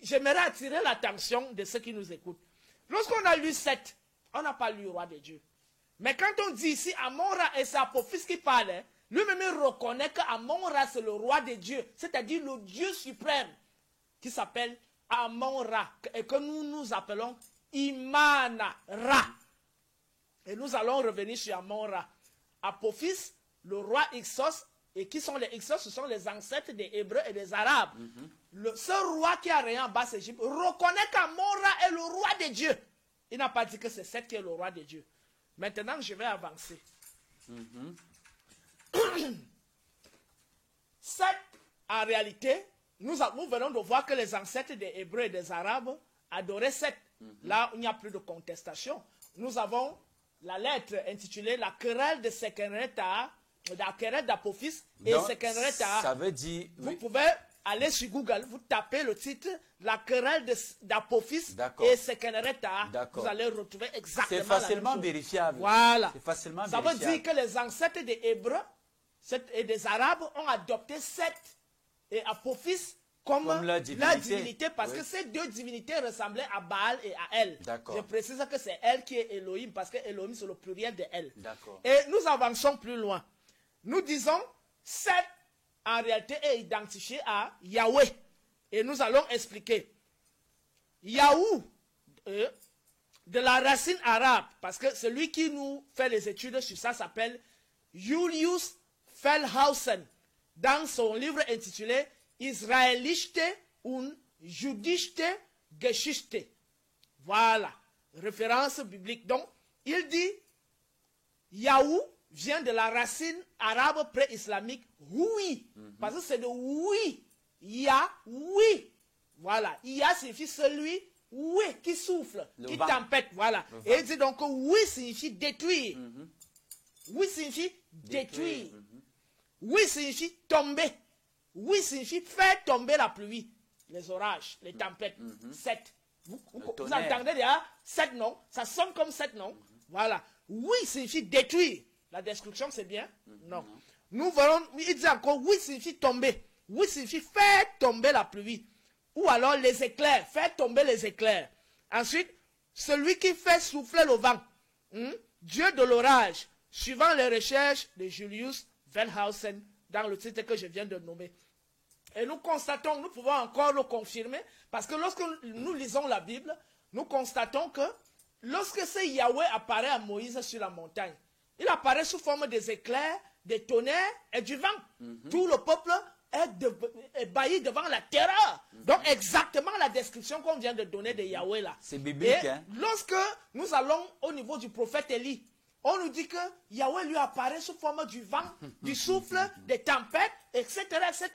j'aimerais attirer l'attention de ceux qui nous écoutent, lorsqu'on a lu Seth, on n'a pas lu roi de Dieu. Mais quand on dit ici Amon-Ra et c'est Apophis qui parle, lui-même il reconnaît qu'Amon-Ra c'est le roi de Dieu, c'est-à-dire le Dieu suprême qui s'appelle Amon-Ra et que nous appelons Imana-Ra. Et nous allons revenir sur Amon-Ra. Apophis, le roi Ixos, et qui sont les Ixos? Ce sont les ancêtres des Hébreux et des Arabes. Ce roi qui a régné en Basse-Égypte reconnaît qu'Amon-Ra est le roi de Dieu. Il n'a pas dit que c'est Seth qui est le roi de Dieu. Maintenant, je vais avancer. Seth, en réalité, nous venons de voir que les ancêtres des Hébreux et des Arabes adoraient Seth. Là, il n'y a plus de contestation. Nous avons la lettre intitulée La querelle de Sekenreta, la querelle d'Apophis et Sekenreta.
Ça veut dire...
Vous pouvez aller sur Google, vous tapez le titre La querelle d'Apophis et Sekenreta. Vous allez retrouver exactement.
C'est facilement vérifiable.
Voilà.
C'est facilement
Ça veut dire que les ancêtres des Hébreux et des Arabes ont adopté Seth et Apophis comme la divinité parce que ces deux divinités ressemblaient à Baal et à El. Je précise que c'est El qui est Elohim parce que Elohim c'est le pluriel de El. Et nous avançons plus loin. Nous disons Seth en réalité est identifié à Yahweh. Et nous allons expliquer. Yahou, de la racine arabe, parce que celui qui nous fait les études sur ça s'appelle Julius Fellhausen, dans son livre intitulé Israelische und jüdische Geschichte. Voilà, référence biblique. Donc, il dit Yahou vient de la racine arabe pré-islamique oui, parce que c'est de oui, ya, oui. Voilà, ya signifie celui, oui, qui souffle, qui tempête, voilà. Et il dit donc oui signifie détruire. Oui signifie détruire. Oui signifie tomber. Oui signifie faire tomber la pluie, les orages, les tempêtes. Seth. Vous entendez déjà Seth, non? Ça sonne comme Seth, non? Voilà. Oui signifie détruire. La destruction, c'est bien? Non. Nous verrons, il dit encore, oui signifie tomber. Oui signifie faire tomber la pluie. Ou alors les éclairs, faire tomber les éclairs. Ensuite, celui qui fait souffler le vent. Dieu de l'orage, suivant les recherches de Julius Wellhausen dans le titre que je viens de nommer. Et nous constatons, nous pouvons encore le confirmer, parce que lorsque nous lisons la Bible, nous constatons que lorsque ce Yahweh apparaît à Moïse sur la montagne, il apparaît sous forme des éclairs, des tonnerres et du vent. Tout le peuple est ébahi devant la terreur. Donc exactement la description qu'on vient de donner de Yahweh là.
C'est biblique.
Et lorsque nous allons au niveau du prophète Élie, on nous dit que Yahweh lui apparaît sous forme du vent, du souffle, des tempêtes, etc. etc.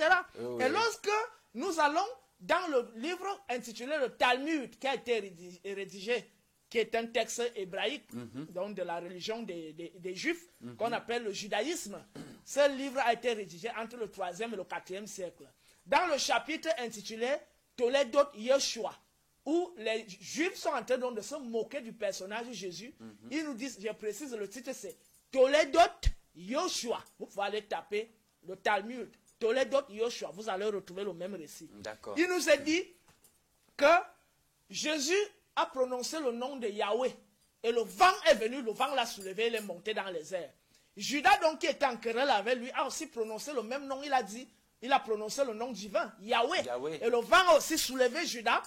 Et lorsque nous allons dans le livre intitulé le Talmud, qui a été rédigé, qui est un texte hébraïque, donc de la religion des Juifs, qu'on appelle le judaïsme. Ce livre a été rédigé entre le 3e et le 4e siècle. dans le chapitre intitulé Toledot Yeshua, où les Juifs sont en train donc de se moquer du personnage de Jésus. Ils nous disent, je précise, le titre c'est Toledot Yeshua. Vous pouvez aller taper le Talmud, Toledot Yeshua, vous allez retrouver le même récit. Il nous a dit que Jésus a prononcé le nom de Yahweh et le vent est venu, le vent l'a soulevé, il est monté dans les airs. Judas donc qui était en querelle avec lui a aussi prononcé le même nom, il a prononcé le nom divin, Yahweh. Et le vent a aussi soulevé Judas.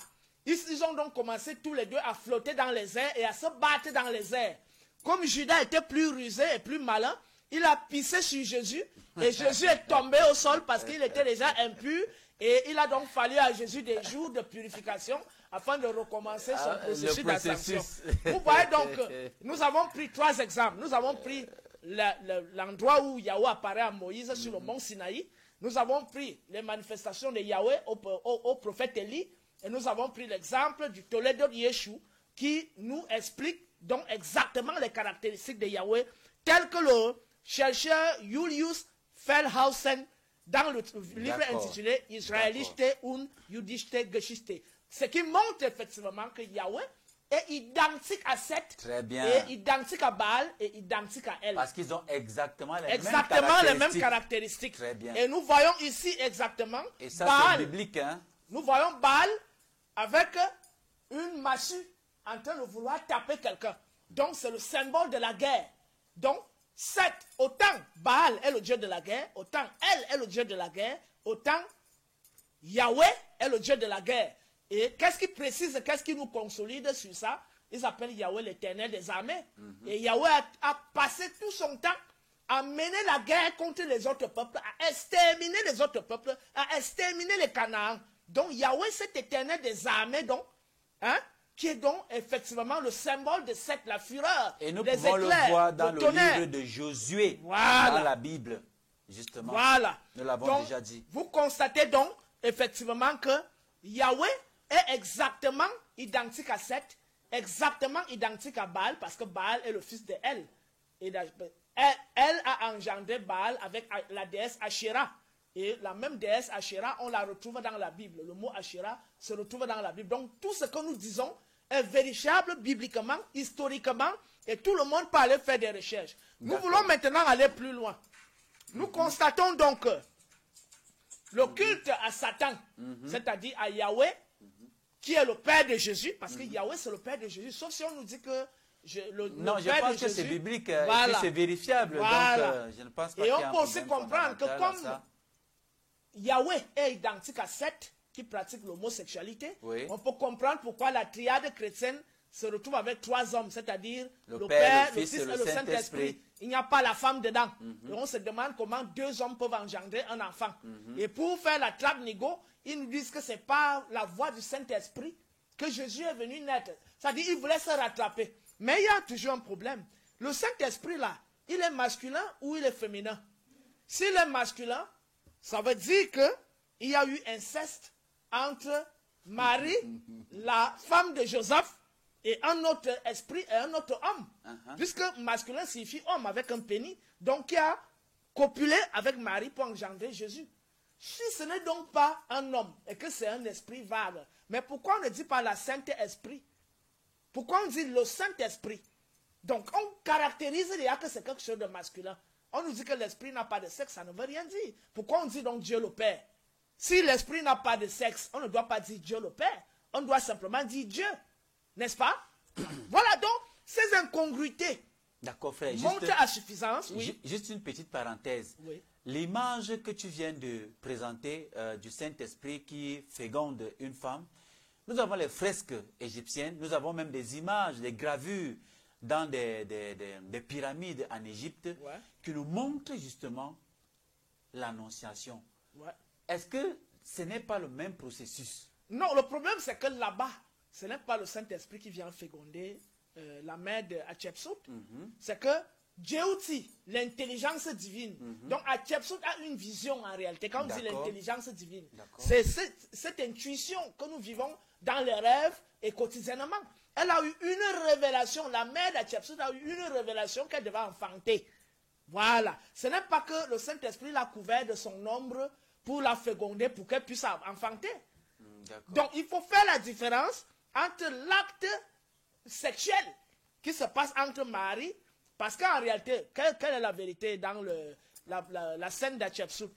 Ils ont donc commencé tous les deux à flotter dans les airs et à se battre dans les airs. Comme Judas était plus rusé et plus malin, il a pissé sur Jésus et Jésus est tombé au sol parce qu'il était déjà impur et il a donc fallu à Jésus des jours de purification afin de recommencer son processus d'ascension. Vous voyez donc, nous avons pris 3 exemples. Nous avons pris l'endroit où Yahweh apparaît à Moïse sur le mont Sinaï. Nous avons pris les manifestations de Yahweh au prophète Élie. Et nous avons pris l'exemple du Toledot Yeshua qui nous explique donc exactement les caractéristiques de Yahweh telles que le chercheur Julius Feldhausen dans le livre intitulé Israeliste und Jüdische Geschichte. Ce qui montre effectivement que Yahweh est identique à Seth, et identique à Baal et identique à El.
Parce qu'ils ont exactement
les mêmes caractéristiques.
Très bien.
Et nous voyons ici exactement
et ça,
Baal.
C'est biblique, hein?
Nous voyons Baal avec une massue en train de vouloir taper quelqu'un. Donc c'est le symbole de la guerre. Donc Seth, autant Baal est le dieu de la guerre, autant El est le dieu de la guerre, autant Yahweh est le dieu de la guerre. Et qu'est-ce qui précise, qu'est-ce qui nous consolide sur ça? Ils appellent Yahweh l'éternel des armées. Et Yahweh a passé tout son temps à mener la guerre contre les autres peuples, à exterminer les autres peuples, à exterminer les Canaans. Donc Yahweh, cet éternel des armées, donc, hein, qui est donc effectivement le symbole de cette la fureur.
Et nous
les
pouvons
éclairs,
le voir dans le
tonnerre.
livre de Josué,
Voilà.
dans la Bible, justement.
Voilà.
Nous l'avons
Donc,
déjà dit.
Vous constatez donc effectivement que Yahweh est exactement identique à Seth, exactement identique à Baal, parce que Baal est le fils de El. Et Elle a engendré Baal avec la déesse Asherah. Et la même déesse Asherah, on la retrouve dans la Bible. Le mot Asherah se retrouve dans la Bible. Donc tout ce que nous disons est vérifiable bibliquement, historiquement, et tout le monde peut aller faire des recherches. Nous voulons maintenant aller plus loin. Nous constatons donc que le culte à Satan, c'est-à-dire à Yahweh, qui est le père de Jésus, parce que Yahweh c'est le père de Jésus, sauf si on nous dit que
non, je pense que c'est biblique,
voilà.
et que c'est vérifiable,
voilà.
Donc je ne pense pas
et on peut aussi comprendre que comme Yahweh est identique à Seth, qui pratique l'homosexualité, on peut comprendre pourquoi la triade chrétienne se retrouve avec 3 hommes, c'est-à-dire le Père, le Fils et le Saint-Esprit. Il n'y a pas la femme dedans. Et on se demande comment 2 hommes peuvent engendrer un enfant. Et pour faire la trappe négo, ils nous disent que ce n'est pas la voix du Saint-Esprit que Jésus est venu naître. C'est-à-dire qu'il voulait se rattraper. Mais il y a toujours un problème. Le Saint-Esprit là, il est masculin ou il est féminin? S'il est masculin, ça veut dire qu'il y a eu inceste entre Marie, la femme de Joseph, et un autre esprit et un autre homme. Puisque masculin signifie homme avec un pénis. Donc il a copulé avec Marie pour engendrer Jésus. Si ce n'est donc pas un homme et que c'est un esprit vague, mais pourquoi on ne dit pas la Saint-Esprit? Pourquoi on dit le Saint-Esprit? Donc on caractérise déjà que c'est quelque chose de masculin. On nous dit que l'esprit n'a pas de sexe, ça ne veut rien dire. Pourquoi on dit donc Dieu le Père? Si l'esprit n'a pas de sexe, on ne doit pas dire Dieu le Père. On doit simplement dire Dieu. N'est-ce pas? Voilà donc ces incongruités.
D'accord, frère.
Montrent à suffisance. Oui.
Juste une petite parenthèse.
Oui.
L'image que tu viens de présenter du Saint-Esprit qui féconde une femme, nous avons les fresques égyptiennes, nous avons même des images, des gravures dans des pyramides en Égypte qui nous montrent justement l'annonciation. Est-ce que ce n'est pas le même processus?
Non, le problème c'est que là-bas, ce n'est pas le Saint-Esprit qui vient féconder la mère de Hatshepsut. C'est que Djeuti, l'intelligence divine. Donc Hatshepsut a une vision en réalité. Quand on dit l'intelligence divine, c'est cette intuition que nous vivons dans les rêves et quotidiennement. Elle a eu une révélation, la mère d'Hatshepsut a eu une révélation qu'elle devait enfanter. Voilà. Ce n'est pas que le Saint-Esprit l'a couvert de son ombre pour la féconder, pour qu'elle puisse enfanter.
D'accord.
Donc, il faut faire la différence entre l'acte sexuel qui se passe entre Marie, parce qu'en réalité, quelle est la vérité dans la scène d'Hatshepsut?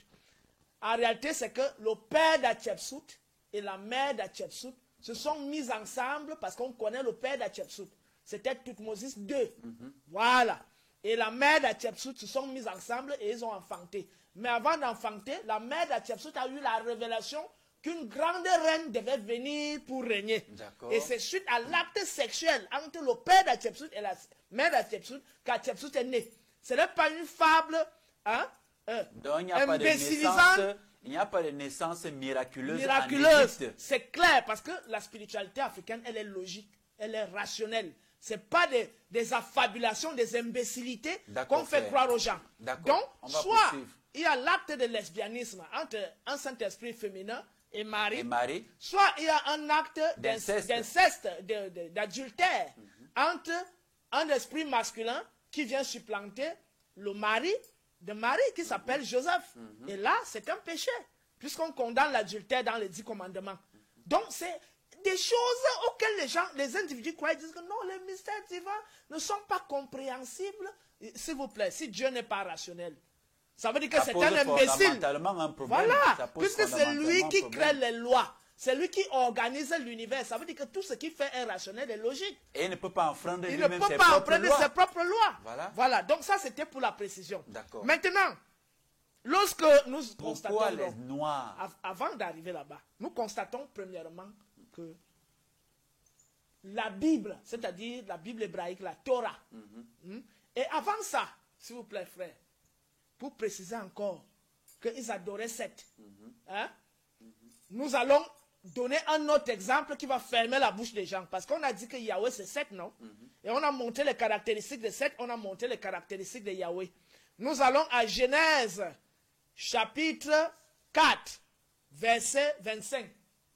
En réalité, c'est que le père d'Hatshepsut et la mère d'Hatshepsut se sont mis ensemble parce qu'on connaît le père d'Hatshepsut. C'était Toutmosis II. Voilà. Et la mère d'Hatshepsut se sont mis ensemble et ils ont enfanté. Mais avant d'enfanter, la mère d'Hatshepsut a eu la révélation qu'une grande reine devait venir pour régner. Et c'est suite à l'acte sexuel entre le père d'Hatshepsut et la mère d'Hatshepsut qu'Hatshepsut est née. Ce n'est pas une fable, hein,
donc il n'y a pas de naissance, il n'y a pas de naissance miraculeuse.
C'est clair, parce que la spiritualité africaine, elle est logique, elle est rationnelle. Ce n'est pas des affabulations, des imbécilités qu'on fait croire aux gens. Donc, soit il y a l'acte de lesbianisme entre un Saint-Esprit féminin et Marie, soit il y a un acte d'inceste, d'adultère entre un esprit masculin qui vient supplanter le mari de Marie qui s'appelle Joseph. Et là, c'est un péché, puisqu'on condamne l'adultère dans les 10 commandements. Donc, c'est des choses auxquelles les individus croient, disent que non, les mystères divins ne sont pas compréhensibles. S'il vous plaît, si Dieu n'est pas rationnel, ça veut dire que c'est un imbécile. Voilà, puisque c'est lui qui crée les lois. C'est lui qui organise l'univers. Ça veut dire que tout ce qu'il fait est rationnel et logique.
Et il ne peut pas enfreindre
ses propres lois. Voilà. Donc ça, c'était pour la précision. Maintenant, lorsque nous constatons...
les Noirs?
Avant d'arriver là-bas, nous constatons premièrement que la Bible, c'est-à-dire la Bible hébraïque, la Torah, et avant ça, s'il vous plaît, frère, pour préciser encore qu'ils adoraient Seth, nous allons donner un autre exemple qui va fermer la bouche des gens. Parce qu'on a dit que Yahweh c'est Seth, non? Et on a montré les caractéristiques de Seth, on a montré les caractéristiques de Yahweh. Nous allons à Genèse, chapitre 4, verset 25.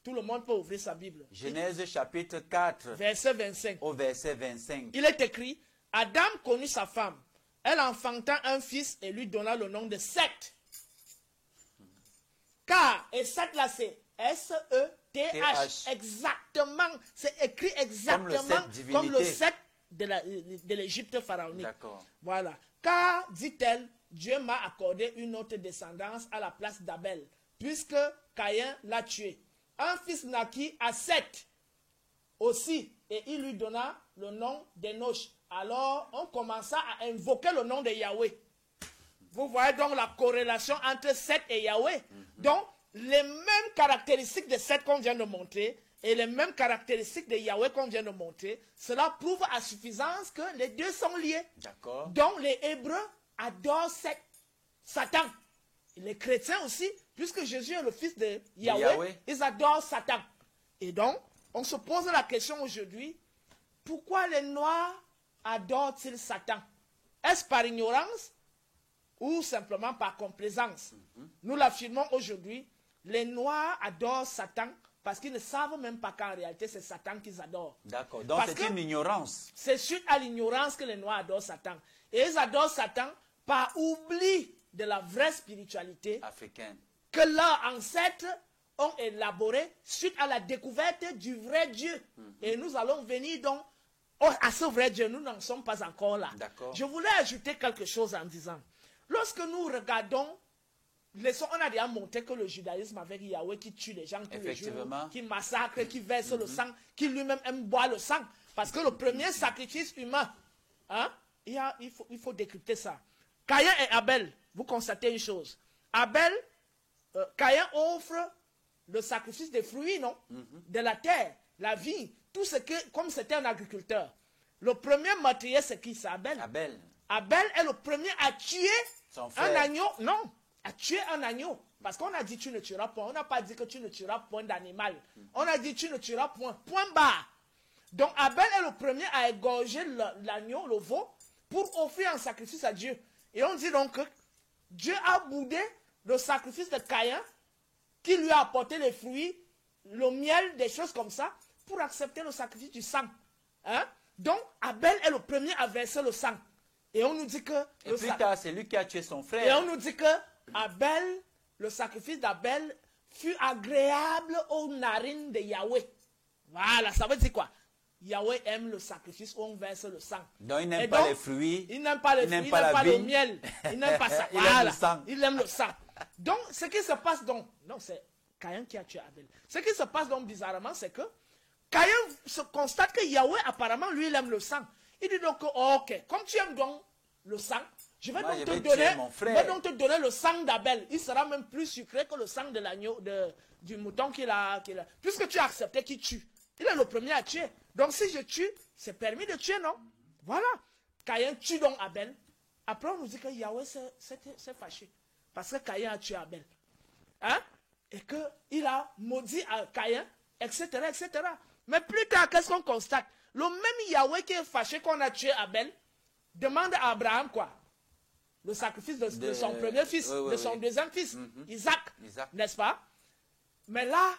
Tout le monde peut ouvrir sa Bible.
Genèse, chapitre 4,
verset 25.
Au verset 25.
Il est écrit, Adam connut sa femme. Elle enfanta un fils et lui donna le nom de Seth. Car, et Seth là c'est S-E-T-H. Exactement. C'est écrit exactement comme le Seth de l'Égypte pharaonique. Voilà. Car, dit-elle, Dieu m'a accordé une autre descendance à la place d'Abel, puisque Caïn l'a tué. Un fils naquit à Seth aussi, et il lui donna le nom d'Enoch. Alors, on commença à invoquer le nom de Yahweh. Vous voyez donc la corrélation entre Seth et Yahweh. Donc, les mêmes caractéristiques de Seth qu'on vient de montrer et les mêmes caractéristiques de Yahweh qu'on vient de montrer, cela prouve à suffisance que les deux sont liés. Donc, les Hébreux adorent Satan. Et les chrétiens aussi, puisque Jésus est le fils de Yahweh, ils adorent Satan. Et donc, on se pose la question aujourd'hui, pourquoi les Noirs adorent-ils Satan? Est-ce par ignorance ou simplement par complaisance? Nous l'affirmons aujourd'hui, les Noirs adorent Satan parce qu'ils ne savent même pas qu'en réalité c'est Satan qu'ils adorent.
D'accord, donc c'est une ignorance.
C'est suite à l'ignorance que les Noirs adorent Satan. Et ils adorent Satan par oubli de la vraie spiritualité
africaine
que leurs ancêtres ont élaborée suite à la découverte du vrai Dieu. Et nous allons venir donc à ce vrai Dieu. Nous n'en sommes pas encore là. Je voulais ajouter quelque chose en disant, lorsque nous regardons, on a déjà montré que le judaïsme avec Yahweh qui tue les gens tous les jours, qui massacre, qui verse le sang, qui lui-même aime boire le sang. Parce que le premier sacrifice humain, il faut décrypter ça. Caïn et Abel, vous constatez une chose. Caïn offre le sacrifice des fruits, non? De la terre, la vie, tout ce que, comme c'était un agriculteur. Le premier meurtrier, c'est qui? C'est Abel. Abel est le premier à tuer un agneau. Non, à tuer un agneau. Parce qu'on a dit tu ne tueras point. On n'a pas dit que tu ne tueras point d'animal. On a dit tu ne tueras point. Point barre. Donc Abel est le premier à égorger l'agneau, le veau, pour offrir un sacrifice à Dieu. Et on dit donc que Dieu a boudé le sacrifice de Caïn, qui lui a apporté les fruits, le miel, des choses comme ça, pour accepter le sacrifice du sang. Donc Abel est le premier à verser le sang. Et on nous dit que...
Et plus tard, c'est lui qui a tué son frère.
Et on nous dit que Abel, le sacrifice d'Abel fut agréable aux narines de Yahweh. Voilà, ça veut dire quoi? Yahweh aime le sacrifice où on verse le sang.
Donc il n'aime pas les fruits.
Il n'aime pas les fruits, il n'aime pas le miel. Il n'aime pas ça.
Il
voilà.
aime le sang.
Il aime le sang. Donc, ce qui se passe donc, non, c'est Caïn qui a tué Abel. Ce qui se passe donc bizarrement, c'est que Caïn se constate que Yahweh, apparemment, lui, il aime le sang. Il dit donc, oh, ok, comme tu aimes donc le sang, je vais donc te donner le sang d'Abel. Il sera même plus sucré que le sang de l'agneau, du mouton qu'il a. Puisque tu as accepté qu'il tue. Il est le premier à tuer. Donc si je tue, c'est permis de tuer, non? Voilà. Caïn tue donc Abel. Après, on nous dit que Yahweh s'est fâché. Parce que Caïn a tué Abel. Hein? Et qu'il a maudit Caïn, etc., etc. Mais plus tard, qu'est-ce qu'on constate? Le même Yahweh qui est fâché qu'on a tué Abel, demande à Abraham quoi? Le sacrifice de son premier fils, de son deuxième fils, Isaac. N'est-ce pas? Mais là,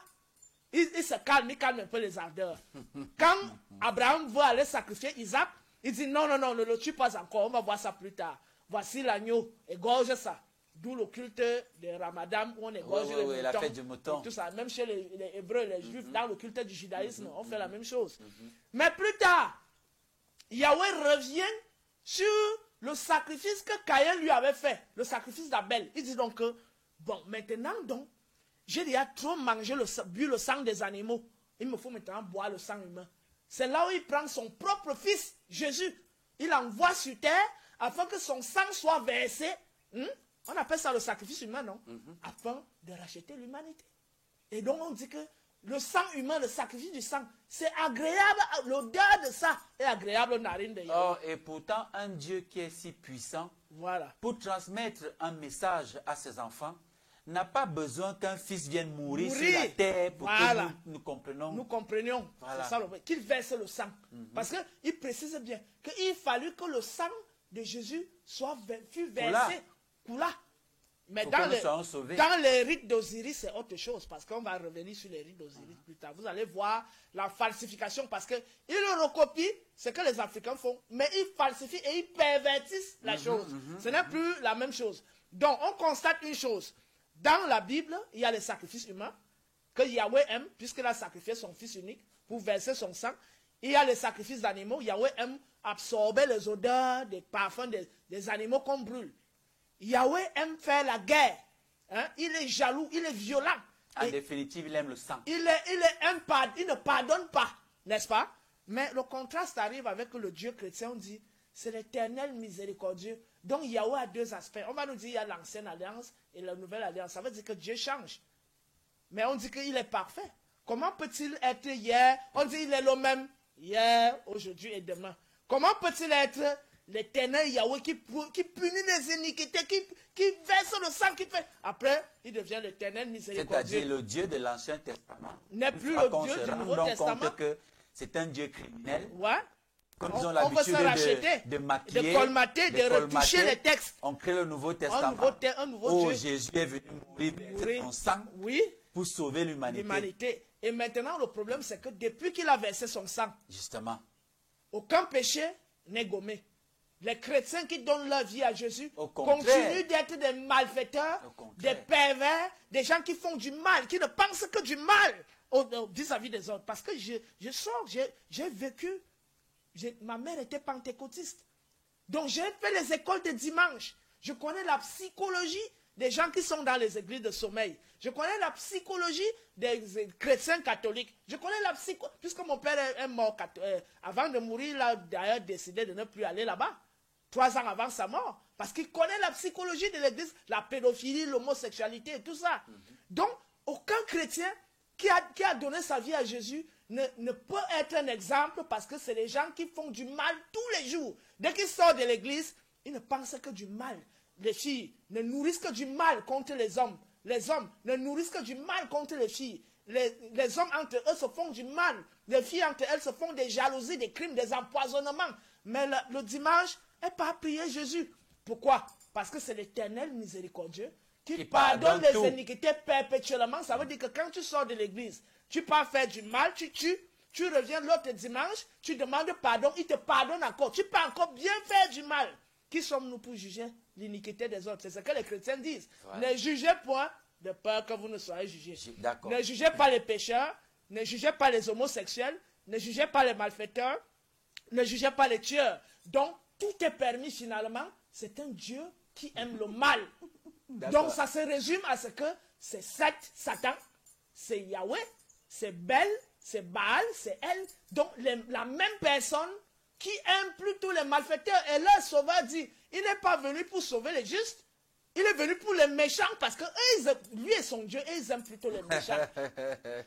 il se calme, il calme un peu les ardeurs. Quand Abraham veut aller sacrifier Isaac, il dit non, non, non, ne le tue pas encore, on va voir ça plus tard. Voici l'agneau, égorge ça. D'où le culte de Ramadan où on égorge les moutons.
La fête du mouton.
Tout ça. Même chez les Hébreux, les Juifs, dans le culte du judaïsme, on fait la même chose. Mais plus tard, Yahweh revient sur le sacrifice que Caïn lui avait fait, le sacrifice d'Abel. Il dit donc que, bon, maintenant donc, j'ai déjà trop mangé, bu le sang des animaux. Il me faut maintenant boire le sang humain. C'est là où il prend son propre fils, Jésus. Il l'envoie sur terre afin que son sang soit versé. On appelle ça le sacrifice humain, non? Afin de racheter l'humanité. Et donc on dit que le sang humain, le sacrifice du sang, c'est agréable, l'odeur de ça est agréable aux narines de Yahweh.
Oh, et pourtant, un Dieu qui est si puissant,
voilà,
pour transmettre un message à ses enfants, n'a pas besoin qu'un fils vienne mourir sur la terre pour que nous comprenions.
Nous comprenions, voilà. C'est ça, qu'il verse le sang. Parce qu'il précise bien qu'il fallut que le sang de Jésus fût versé, coula. Mais dans les rites d'Osiris, c'est autre chose, parce qu'on va revenir sur les rites d'Osiris plus tard. Vous allez voir la falsification, parce qu'ils recopient ce que les Africains font, mais ils falsifient et ils pervertissent la chose. Ce n'est plus la même chose. Donc, on constate une chose. Dans la Bible, il y a les sacrifices humains que Yahweh aime, puisqu'il a sacrifié son fils unique pour verser son sang. Il y a les sacrifices d'animaux. Yahweh aime absorber les odeurs, des parfums des animaux qu'on brûle. Yahweh aime faire la guerre. Hein? Il est jaloux, il est violent.
En définitive, il aime le sang.
Il ne pardonne pas, n'est-ce pas? Mais le contraste arrive avec le Dieu chrétien. On dit, c'est l'Éternel miséricordieux. Donc Yahweh a deux aspects. On va nous dire, il y a l'ancienne alliance et la nouvelle alliance. Ça veut dire que Dieu change. Mais on dit qu'il est parfait. Comment peut-il être hier? On dit, il est le même hier, aujourd'hui et demain. Comment peut-il être l'Éternel Yahweh qui punit les iniquités, qui verse le sang, qui fait... Après, il devient l'Éternel miséricordieux.
C'est-à-dire le Dieu de l'Ancien Testament.
N'est plus le Dieu du Nouveau Testament.
Compte que c'est un Dieu criminel.
Ouais.
Comme ils ont l'habitude de maquiller,
de colmater, de retoucher les textes.
On crée le Nouveau Testament.
Un nouveau Dieu.
Jésus est venu mourir son sang pour sauver l'humanité.
Et maintenant, le problème, c'est que depuis qu'il a versé son sang,
justement,
aucun péché n'est gommé. Les chrétiens qui donnent leur vie à Jésus continuent d'être des malfaiteurs, des pervers, des gens qui font du mal, qui ne pensent que du mal vis-à-vis des autres. Parce que je sors, j'ai vécu, ma mère était pentecôtiste. Donc j'ai fait les écoles de dimanche. Je connais la psychologie des gens qui sont dans les églises de sommeil. Je connais la psychologie des chrétiens catholiques. Je connais la psychologie, puisque mon père est mort, avant de mourir, il a d'ailleurs décidé de ne plus aller là-bas. 3 ans avant sa mort. Parce qu'il connaît la psychologie de l'église, la pédophilie, l'homosexualité et tout ça. Donc, aucun chrétien qui a donné sa vie à Jésus ne peut être un exemple, parce que c'est les gens qui font du mal tous les jours. Dès qu'ils sortent de l'église, ils ne pensent que du mal. Les filles ne nourrissent que du mal contre les hommes. Les hommes ne nourrissent que du mal contre les filles. Les hommes entre eux se font du mal. Les filles entre elles se font des jalousies, des crimes, des empoisonnements. Mais le dimanche, elles partent prier Jésus. Pourquoi? Parce que c'est l'Éternel miséricordieux qui pardonne les iniquités perpétuellement. Ça veut dire que quand tu sors de l'église, tu pars faire du mal, tu tues, tu reviens l'autre dimanche, tu demandes pardon, il te pardonne encore. Tu peux encore bien faire du mal. Qui sommes-nous pour juger l'iniquité des autres? C'est ce que les chrétiens disent. Ouais. Ne jugez point, de peur que vous ne soyez jugés.
D'accord.
Ne jugez pas les pécheurs, ne jugez pas les homosexuels, ne jugez pas les malfaiteurs, ne jugez pas les tueurs. Donc, tout est permis finalement. C'est un Dieu qui aime le mal. Donc, ça se résume à ce que c'est Satan, c'est Yahweh, c'est Bel, c'est Baal, c'est elle. Donc, la même personne qui aime plutôt les malfaiteurs. Et leur sauveur dit, il n'est pas venu pour sauver les justes, il est venu pour les méchants parce que lui et son Dieu, ils aiment plutôt les méchants.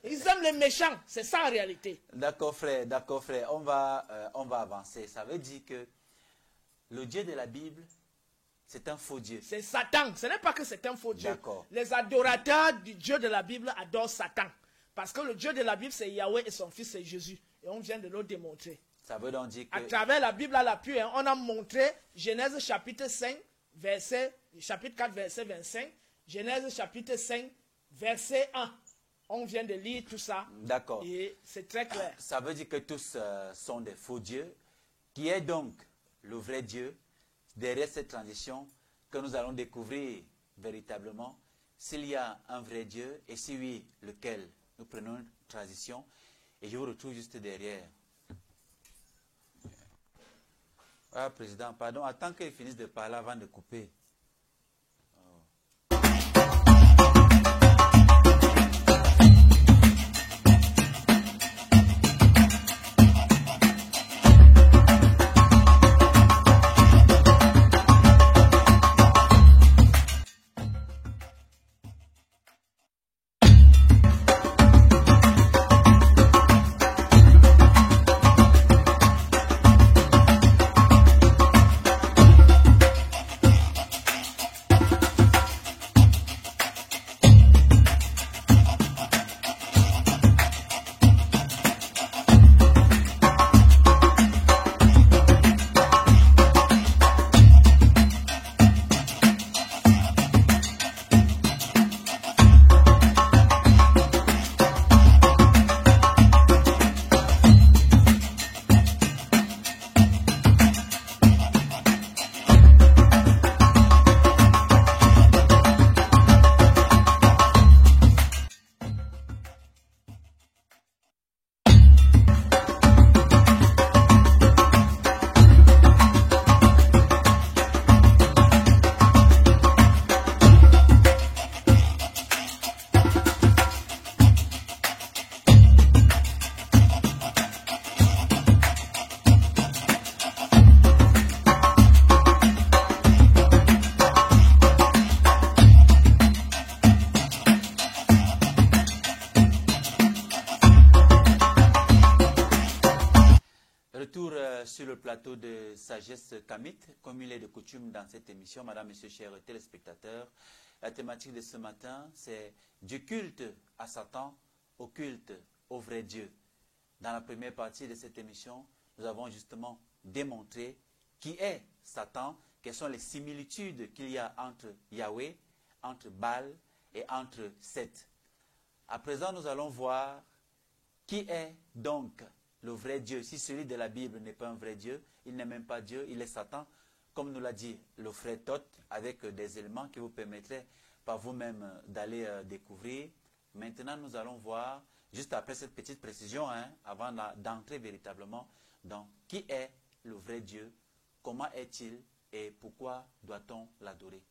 Ils aiment les méchants, c'est ça en réalité.
D'accord frère, on va avancer. Ça veut dire que le Dieu de la Bible, c'est un faux Dieu.
C'est Satan, ce n'est pas que c'est un faux Dieu.
D'accord.
Les adorateurs du Dieu de la Bible adorent Satan. Parce que le Dieu de la Bible, c'est Yahweh et son fils, c'est Jésus. Et on vient de le démontrer.
Ça veut donc dire que...
À travers la Bible à l'appui, on a montré Genèse chapitre 5, chapitre 4, verset 25. Genèse chapitre 5, verset 1. On vient de lire tout ça.
D'accord.
Et c'est très clair.
Ça veut dire que tous sont des faux dieux. Qui est donc le vrai Dieu derrière cette transition que nous allons découvrir véritablement s'il y a un vrai Dieu et si oui, lequel? Nous prenons une transition et je vous retrouve juste derrière. Ah, Président, pardon, attends qu'il finisse de parler avant de couper. Sur le plateau de Sagesse Kamite, comme il est de coutume dans cette émission, madame, monsieur, chers téléspectateurs, la thématique de ce matin, c'est du culte à Satan au culte au vrai Dieu. Dans la première partie de cette émission, nous avons justement démontré qui est Satan, quelles sont les similitudes qu'il y a entre Yahweh, entre Baal et entre Seth. À présent, nous allons voir qui est donc le vrai Dieu. Si celui de la Bible n'est pas un vrai Dieu, il n'est même pas Dieu, il est Satan, comme nous l'a dit le frère Toth, avec des éléments qui vous permettraient par vous-même d'aller découvrir. Maintenant, nous allons voir, juste après cette petite précision, avant d'entrer véritablement dans qui est le vrai Dieu, comment est-il et pourquoi doit-on l'adorer?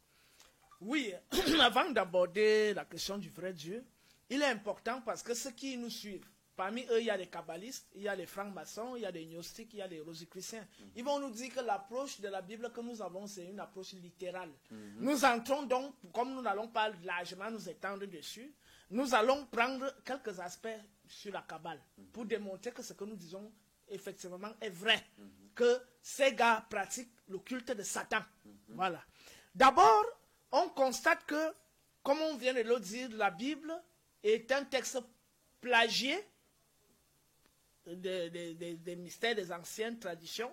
Oui, avant d'aborder la question du vrai Dieu, il est important parce que ceux qui nous suivent, parmi eux, il y a les kabbalistes, il y a les francs-maçons, il y a les gnostiques, il y a les rosicruciens. Ils vont nous dire que l'approche de la Bible que nous avons, c'est une approche littérale. Nous entrons donc, comme nous n'allons pas largement nous étendre dessus, nous allons prendre quelques aspects sur la Kabbale pour démontrer que ce que nous disons, effectivement, est vrai. Que ces gars pratiquent le culte de Satan. Voilà. D'abord, on constate que, comme on vient de le dire, la Bible est un texte plagié des mystères des anciennes traditions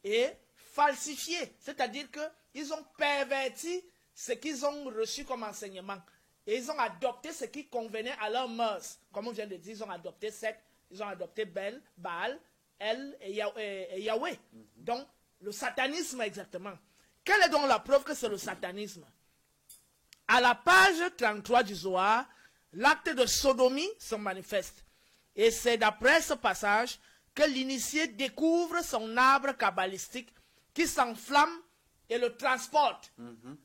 et falsifié. C'est-à-dire qu'ils ont perverti ce qu'ils ont reçu comme enseignement. Et ils ont adopté ce qui convenait à leurs mœurs. Comme on vient de dire, ils ont adopté Seth, ils ont adopté Bel, Baal, El et Yahweh. Donc, le satanisme exactement. Quelle est donc la preuve que c'est le satanisme? À la page 33 du Zohar, l'acte de sodomie se manifeste. Et c'est d'après ce passage que l'initié découvre son arbre kabbalistique qui s'enflamme et le transporte.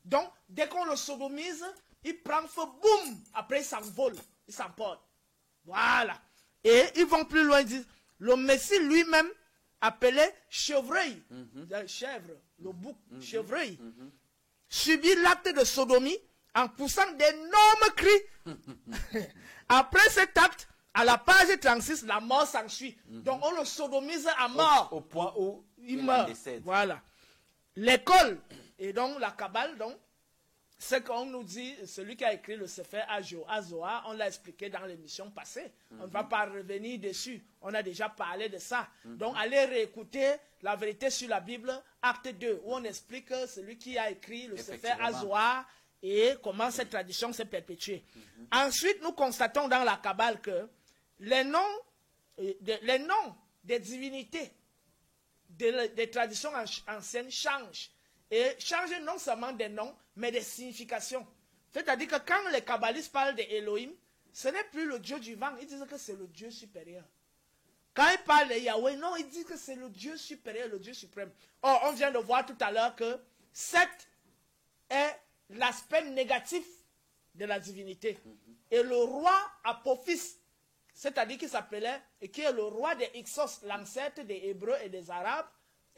Donc, dès qu'on le sodomise, il prend feu, boum, après il s'envole, il s'emporte. Voilà. Et ils vont plus loin, ils disent, le Messie lui-même, appelé chevreuil, la chèvre, le bouc, chevreuil, subit l'acte de sodomie en poussant d'énormes cris. Après cet acte, à la page 36, la mort s'ensuit. Donc on le sodomise à mort.
Au point où
il meurt.
Décède.
Voilà. L'école, et donc la Kabbale, donc, ce qu'on nous dit, celui qui a écrit le Sefer Zohar, on l'a expliqué dans l'émission passée. On ne va pas revenir dessus. On a déjà parlé de ça. Donc, allez réécouter la vérité sur la Bible, acte 2, où on explique celui qui a écrit le Sefer Zohar et comment cette tradition s'est perpétuée. Ensuite, nous constatons dans la Kabbale que les noms des divinités des traditions anciennes changent. Et changent non seulement des noms, mais des significations. C'est-à-dire que quand les kabbalistes parlent d'Elohim, ce n'est plus le Dieu du vent, ils disent que c'est le Dieu supérieur. Quand ils parlent de Yahweh, non, ils disent que c'est le Dieu supérieur, le Dieu suprême. Or, on vient de voir tout à l'heure que Seth est l'aspect négatif de la divinité. Et le roi Apophis, c'est-à-dire qui s'appelait, et qui est le roi des Hyksos, l'ancêtre des Hébreux et des Arabes,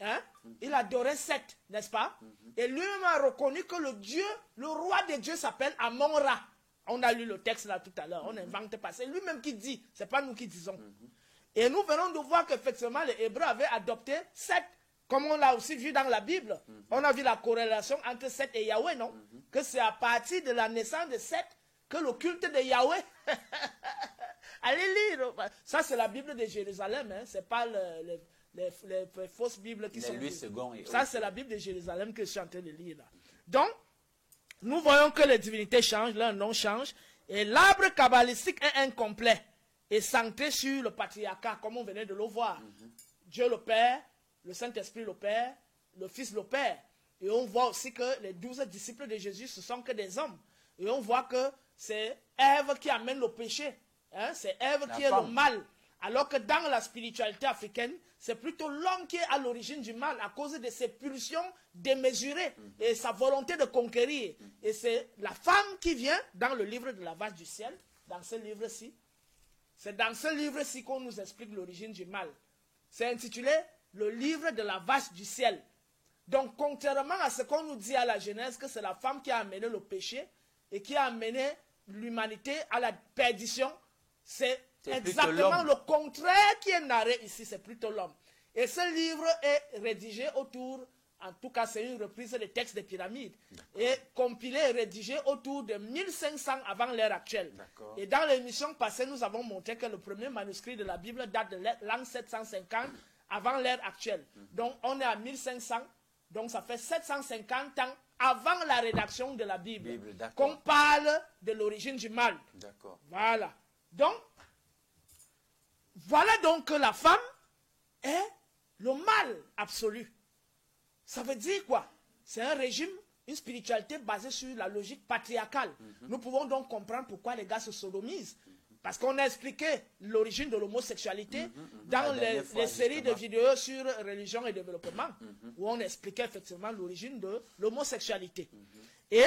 hein? Il adorait Seth, n'est-ce pas? Et lui-même a reconnu que le roi des dieux s'appelle Amon-Ra. On a lu le texte là tout à l'heure, on n'invente pas. C'est lui-même qui dit, c'est pas nous qui disons. Et nous venons de voir qu'effectivement les Hébreux avaient adopté Seth, comme on l'a aussi vu dans la Bible. On a vu la corrélation entre Seth et Yahweh, non? Que c'est à partir de la naissance de Seth que le culte de Yahweh... Allez lire. Ça c'est la Bible de Jérusalem, hein? C'est pas les fausses Bibles qui sont... Ça, c'est la Bible de Jérusalem que je suis en train de lire là. Donc, nous voyons que les divinités changent, leur nom change, et l'arbre kabbalistique est incomplet et centré sur le patriarcat, comme on venait de le voir. Dieu le Père, le Saint-Esprit le Père, le Fils le Père. Et on voit aussi que les 12 disciples de Jésus, ce sont que des hommes. Et on voit que c'est Ève qui amène le péché. Hein? C'est Ève qui est le mal. Alors que dans la spiritualité africaine, c'est plutôt l'homme qui est à l'origine du mal à cause de ses pulsions démesurées et sa volonté de conquérir. Et c'est la femme qui vient dans le livre de la vache du ciel, dans ce livre-ci. C'est dans ce livre-ci qu'on nous explique l'origine du mal. C'est intitulé le livre de la vache du ciel. Donc, contrairement à ce qu'on nous dit à la Genèse, que c'est la femme qui a amené le péché et qui a amené l'humanité à la perdition, c'est exactement le contraire qui est narré ici, c'est plutôt l'homme. Et ce livre est rédigé autour, en tout cas c'est une reprise des textes des pyramides, et compilé et rédigé autour de 1500 avant l'ère actuelle. Et dans l'émission passée, nous avons montré que le premier manuscrit de la Bible date de l'an 750 avant l'ère actuelle. Donc on est à 1500, donc ça fait 750 ans avant la rédaction de la Bible qu'on parle de l'origine du mal. Voilà. Donc, voilà donc que la femme est le mal absolu. Ça veut dire quoi? C'est un régime, une spiritualité basée sur la logique patriarcale. Nous pouvons donc comprendre pourquoi les gars se sodomisent. Parce qu'on a expliqué l'origine de l'homosexualité dans les séries de vidéos sur religion et développement, où on expliquait effectivement l'origine de l'homosexualité. Et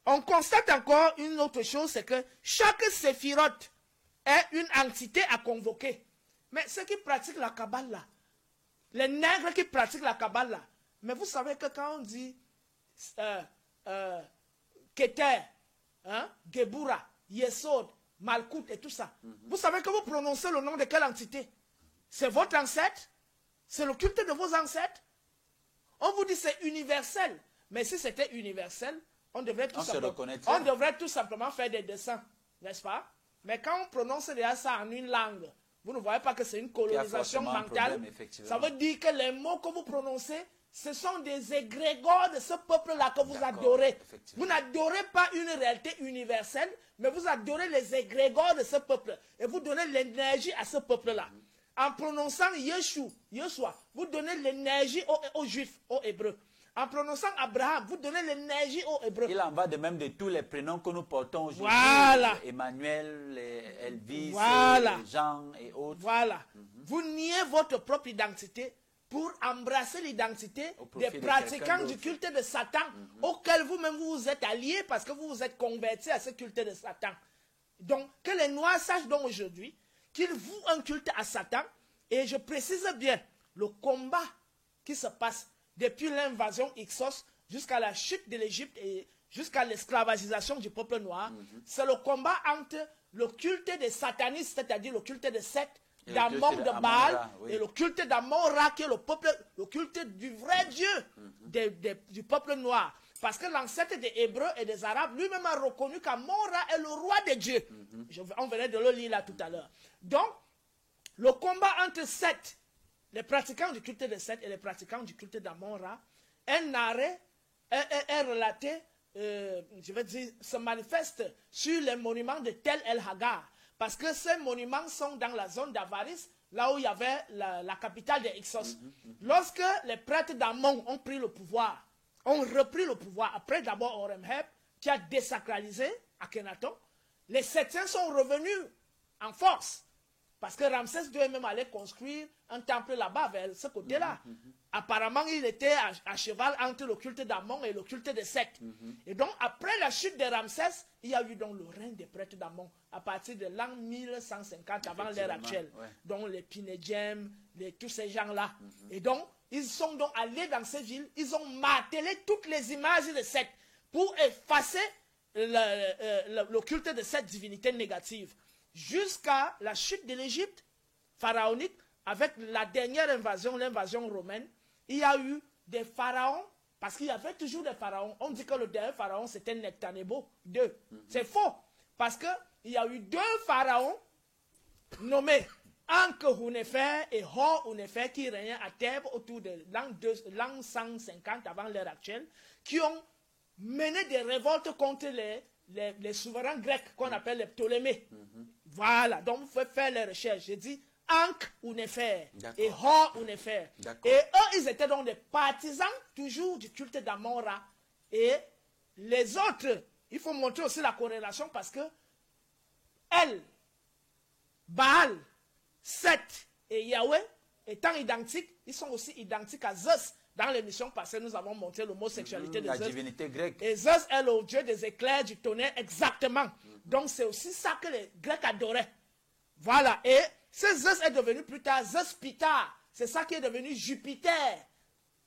on constate encore une autre chose, c'est que chaque séphirote est une entité à convoquer. Mais ceux qui pratiquent la Kabbale là, les nègres qui pratiquent la Kabbale là, mais vous savez que quand on dit Keter, hein, Gebura, Yesod, Malkout et tout ça, vous savez que vous prononcez le nom de quelle entité? C'est votre ancêtre? C'est le culte de vos ancêtres? On vous dit c'est universel. Mais si c'était universel, on devrait tout simplement faire des dessins, n'est-ce pas? Mais quand on prononce déjà ça en une langue, vous ne voyez pas que c'est une colonisation mentale. Ça veut dire que les mots que vous prononcez, ce sont des égrégores de ce peuple-là que vous adorez. Vous n'adorez pas une réalité universelle, mais vous adorez les égrégores de ce peuple. Et vous donnez l'énergie à ce peuple-là. En prononçant Yeshua, vous donnez l'énergie aux Juifs, aux Hébreux. En prononçant Abraham, vous donnez l'énergie aux Hébreux.
Il en va de même de tous les prénoms que nous portons aujourd'hui.
Voilà.
Emmanuel, Elvis,
Voilà.
Jean et autres.
Voilà. Vous niez votre propre identité pour embrasser l'identité
profit
des
de
pratiquants
quelqu'un
du
d'autre.
culte de Satan, auquel vous-même vous vous êtes alliés parce que vous vous êtes convertis à ce culte de Satan. Donc, que les Noirs sachent donc aujourd'hui qu'ils vouent un culte à Satan. Et je précise bien, le combat qui se passe depuis l'invasion Hyksos jusqu'à la chute de l'Égypte et jusqu'à l'esclavagisation du peuple noir, c'est le combat entre le culte des satanistes, c'est-à-dire le culte de Seth,
Et le
d'Amon,
culte
de
d'Amon-Ra,
Baal,
oui.
et le culte d'Amon-Ra, qui est le culte du vrai Dieu du peuple noir. Parce que l'ancêtre des Hébreux et des Arabes lui-même a reconnu qu'Amon-Ra est le roi des dieux. On venait de le lire là tout à l'heure. Donc, le combat entre Seth, les pratiquants du culte de Seth et les pratiquants du culte d'Amon-Ra, est relaté, je vais dire, se manifeste sur les monuments de Tel el-Hagar. Parce que ces monuments sont dans la zone d'Avaris, là où il y avait la capitale des Hyksos. Lorsque les prêtres d'Amon ont pris le pouvoir, ont repris le pouvoir, après d'abord Horemheb, qui a désacralisé Akhenaton, les Settiens sont revenus en force. Parce que Ramsès II même allait construire un temple là-bas, vers ce côté-là. Apparemment, il était à cheval entre le culte d'Amon et le culte de Seth. Et donc, après la chute de Ramsès, il y a eu donc le règne des prêtres d'Amon à partir de l'an 1150 avant l'ère actuelle.
Ouais.
Donc, les Pinedjem, tous ces gens-là. Et donc, ils sont donc allés dans ces villes, ils ont martelé toutes les images de Seth pour effacer le culte de cette divinité négative. Jusqu'à la chute de l'Égypte pharaonique, avec la dernière invasion, l'invasion romaine, il y a eu des pharaons, parce qu'il y avait toujours des pharaons. On dit que le dernier pharaon, c'était Nectanebo II. C'est faux, parce qu'il y a eu 2 pharaons nommés Ankh-Hunefer et Hor-Hunefer qui régnaient à Thèbes autour de l'an 150 avant l'ère actuelle, qui ont mené des révoltes contre les souverains grecs qu'on appelle les Ptolémées. Voilà, donc vous pouvez faire les recherches. J'ai dit Ankh-Hunefer et Hor-Hunefer. Et eux, ils étaient donc des partisans toujours du culte d'Amon-Ra. Et les autres, il faut montrer aussi la corrélation parce que Baal, Seth et Yahweh, étant identiques, ils sont aussi identiques à Zeus. Dans l'émission passée, nous avons montré l'homosexualité de Zeus.
La divinité grecque.
Et Zeus est le dieu des éclairs, du tonnerre, exactement. Donc c'est aussi ça que les Grecs adoraient. Voilà. Et ce Zeus est devenu plus tard Zeus Pitar. C'est ça qui est devenu Jupiter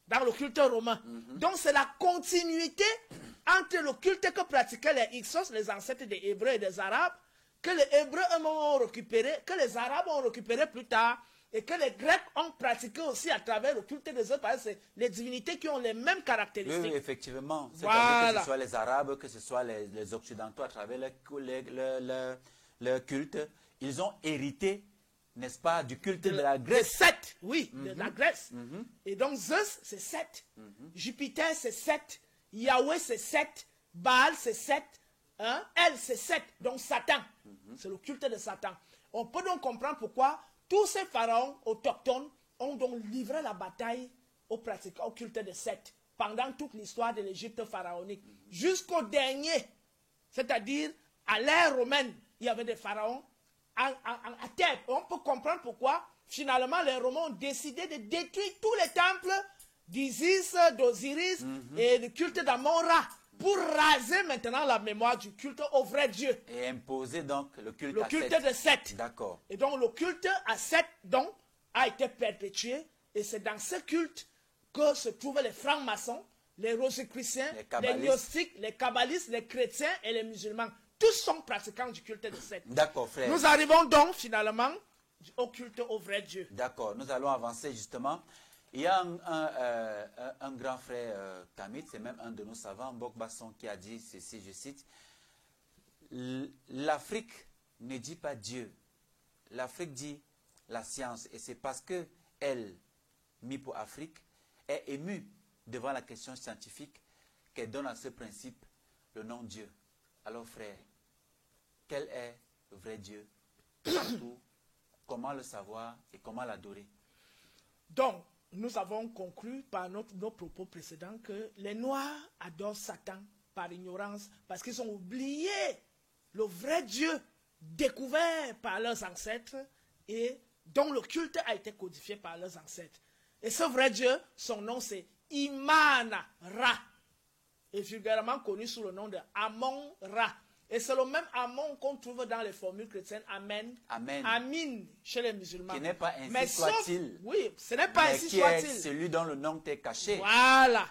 dans le culte romain. Donc c'est la continuité entre le culte que pratiquaient les Hyksos, les ancêtres des Hébreux et des Arabes, que les Hébreux eux-mêmes ont récupéré, que les Arabes ont récupéré plus tard, et que les Grecs ont pratiqué aussi à travers le culte des autres, parce que c'est les divinités qui ont les mêmes caractéristiques.
Oui, effectivement.
Voilà.
Que ce soit les Arabes, que ce soit les Occidentaux à travers le culte, ils ont hérité, n'est-ce pas, du culte de la Grèce.
Seth, oui, de la Grèce. Et donc Zeus, c'est Seth. Jupiter, c'est Seth. Yahweh, c'est Seth. Baal, c'est Seth. Elle, c'est Seth. Donc Satan. C'est le culte de Satan. On peut donc comprendre pourquoi tous ces pharaons autochtones ont donc livré la bataille aux pratiquants, au culte de Seth pendant toute l'histoire de l'Égypte pharaonique. Jusqu'au dernier, c'est-à-dire à l'ère romaine, il y avait des pharaons à Thèbes. On peut comprendre pourquoi finalement les Romains ont décidé de détruire tous les temples d'Isis, d'Osiris et du culte d'Amon-Ra pour raser maintenant la mémoire du culte au vrai Dieu.
Et imposer donc le culte à
culte
Seth.
de Seth.
D'accord.
Et donc le culte à Seth donc, a été perpétué. Et c'est dans ce culte que se trouvent les francs-maçons, les rosicruciens, les gnostiques, les kabbalistes, les chrétiens et les musulmans. Tous sont pratiquants du culte de Seth.
D'accord, frère.
Nous arrivons donc finalement au culte au vrai Dieu.
D'accord, nous allons avancer justement. Il y a un grand frère Kamit, c'est même un de nos savants, Mbok Basson, qui a dit ceci, je cite, l'Afrique ne dit pas Dieu, l'Afrique dit la science. Et c'est parce que elle, Mipo Afrique, est émue devant la question scientifique qu'elle donne à ce principe le nom Dieu. Alors frère, quel est le vrai Dieu? Surtout, comment le savoir et comment l'adorer?
Donc, nous avons conclu par nos propos précédents que les Noirs adorent Satan par ignorance parce qu'ils ont oublié le vrai Dieu découvert par leurs ancêtres et dont le culte a été codifié par leurs ancêtres. Et ce vrai Dieu, son nom c'est Imana-Ra, et vulgairement connu sous le nom de Amon-Ra. Et c'est le même Amon qu'on trouve dans les formules chrétiennes Amen,
Amen.
Amin chez les musulmans.
Qui n'est pas ainsi
Mais
soit-il.
Oui, ce n'est pas
Mais
ainsi
qui est
soit-il.
celui dont le nom t'est caché.
Voilà.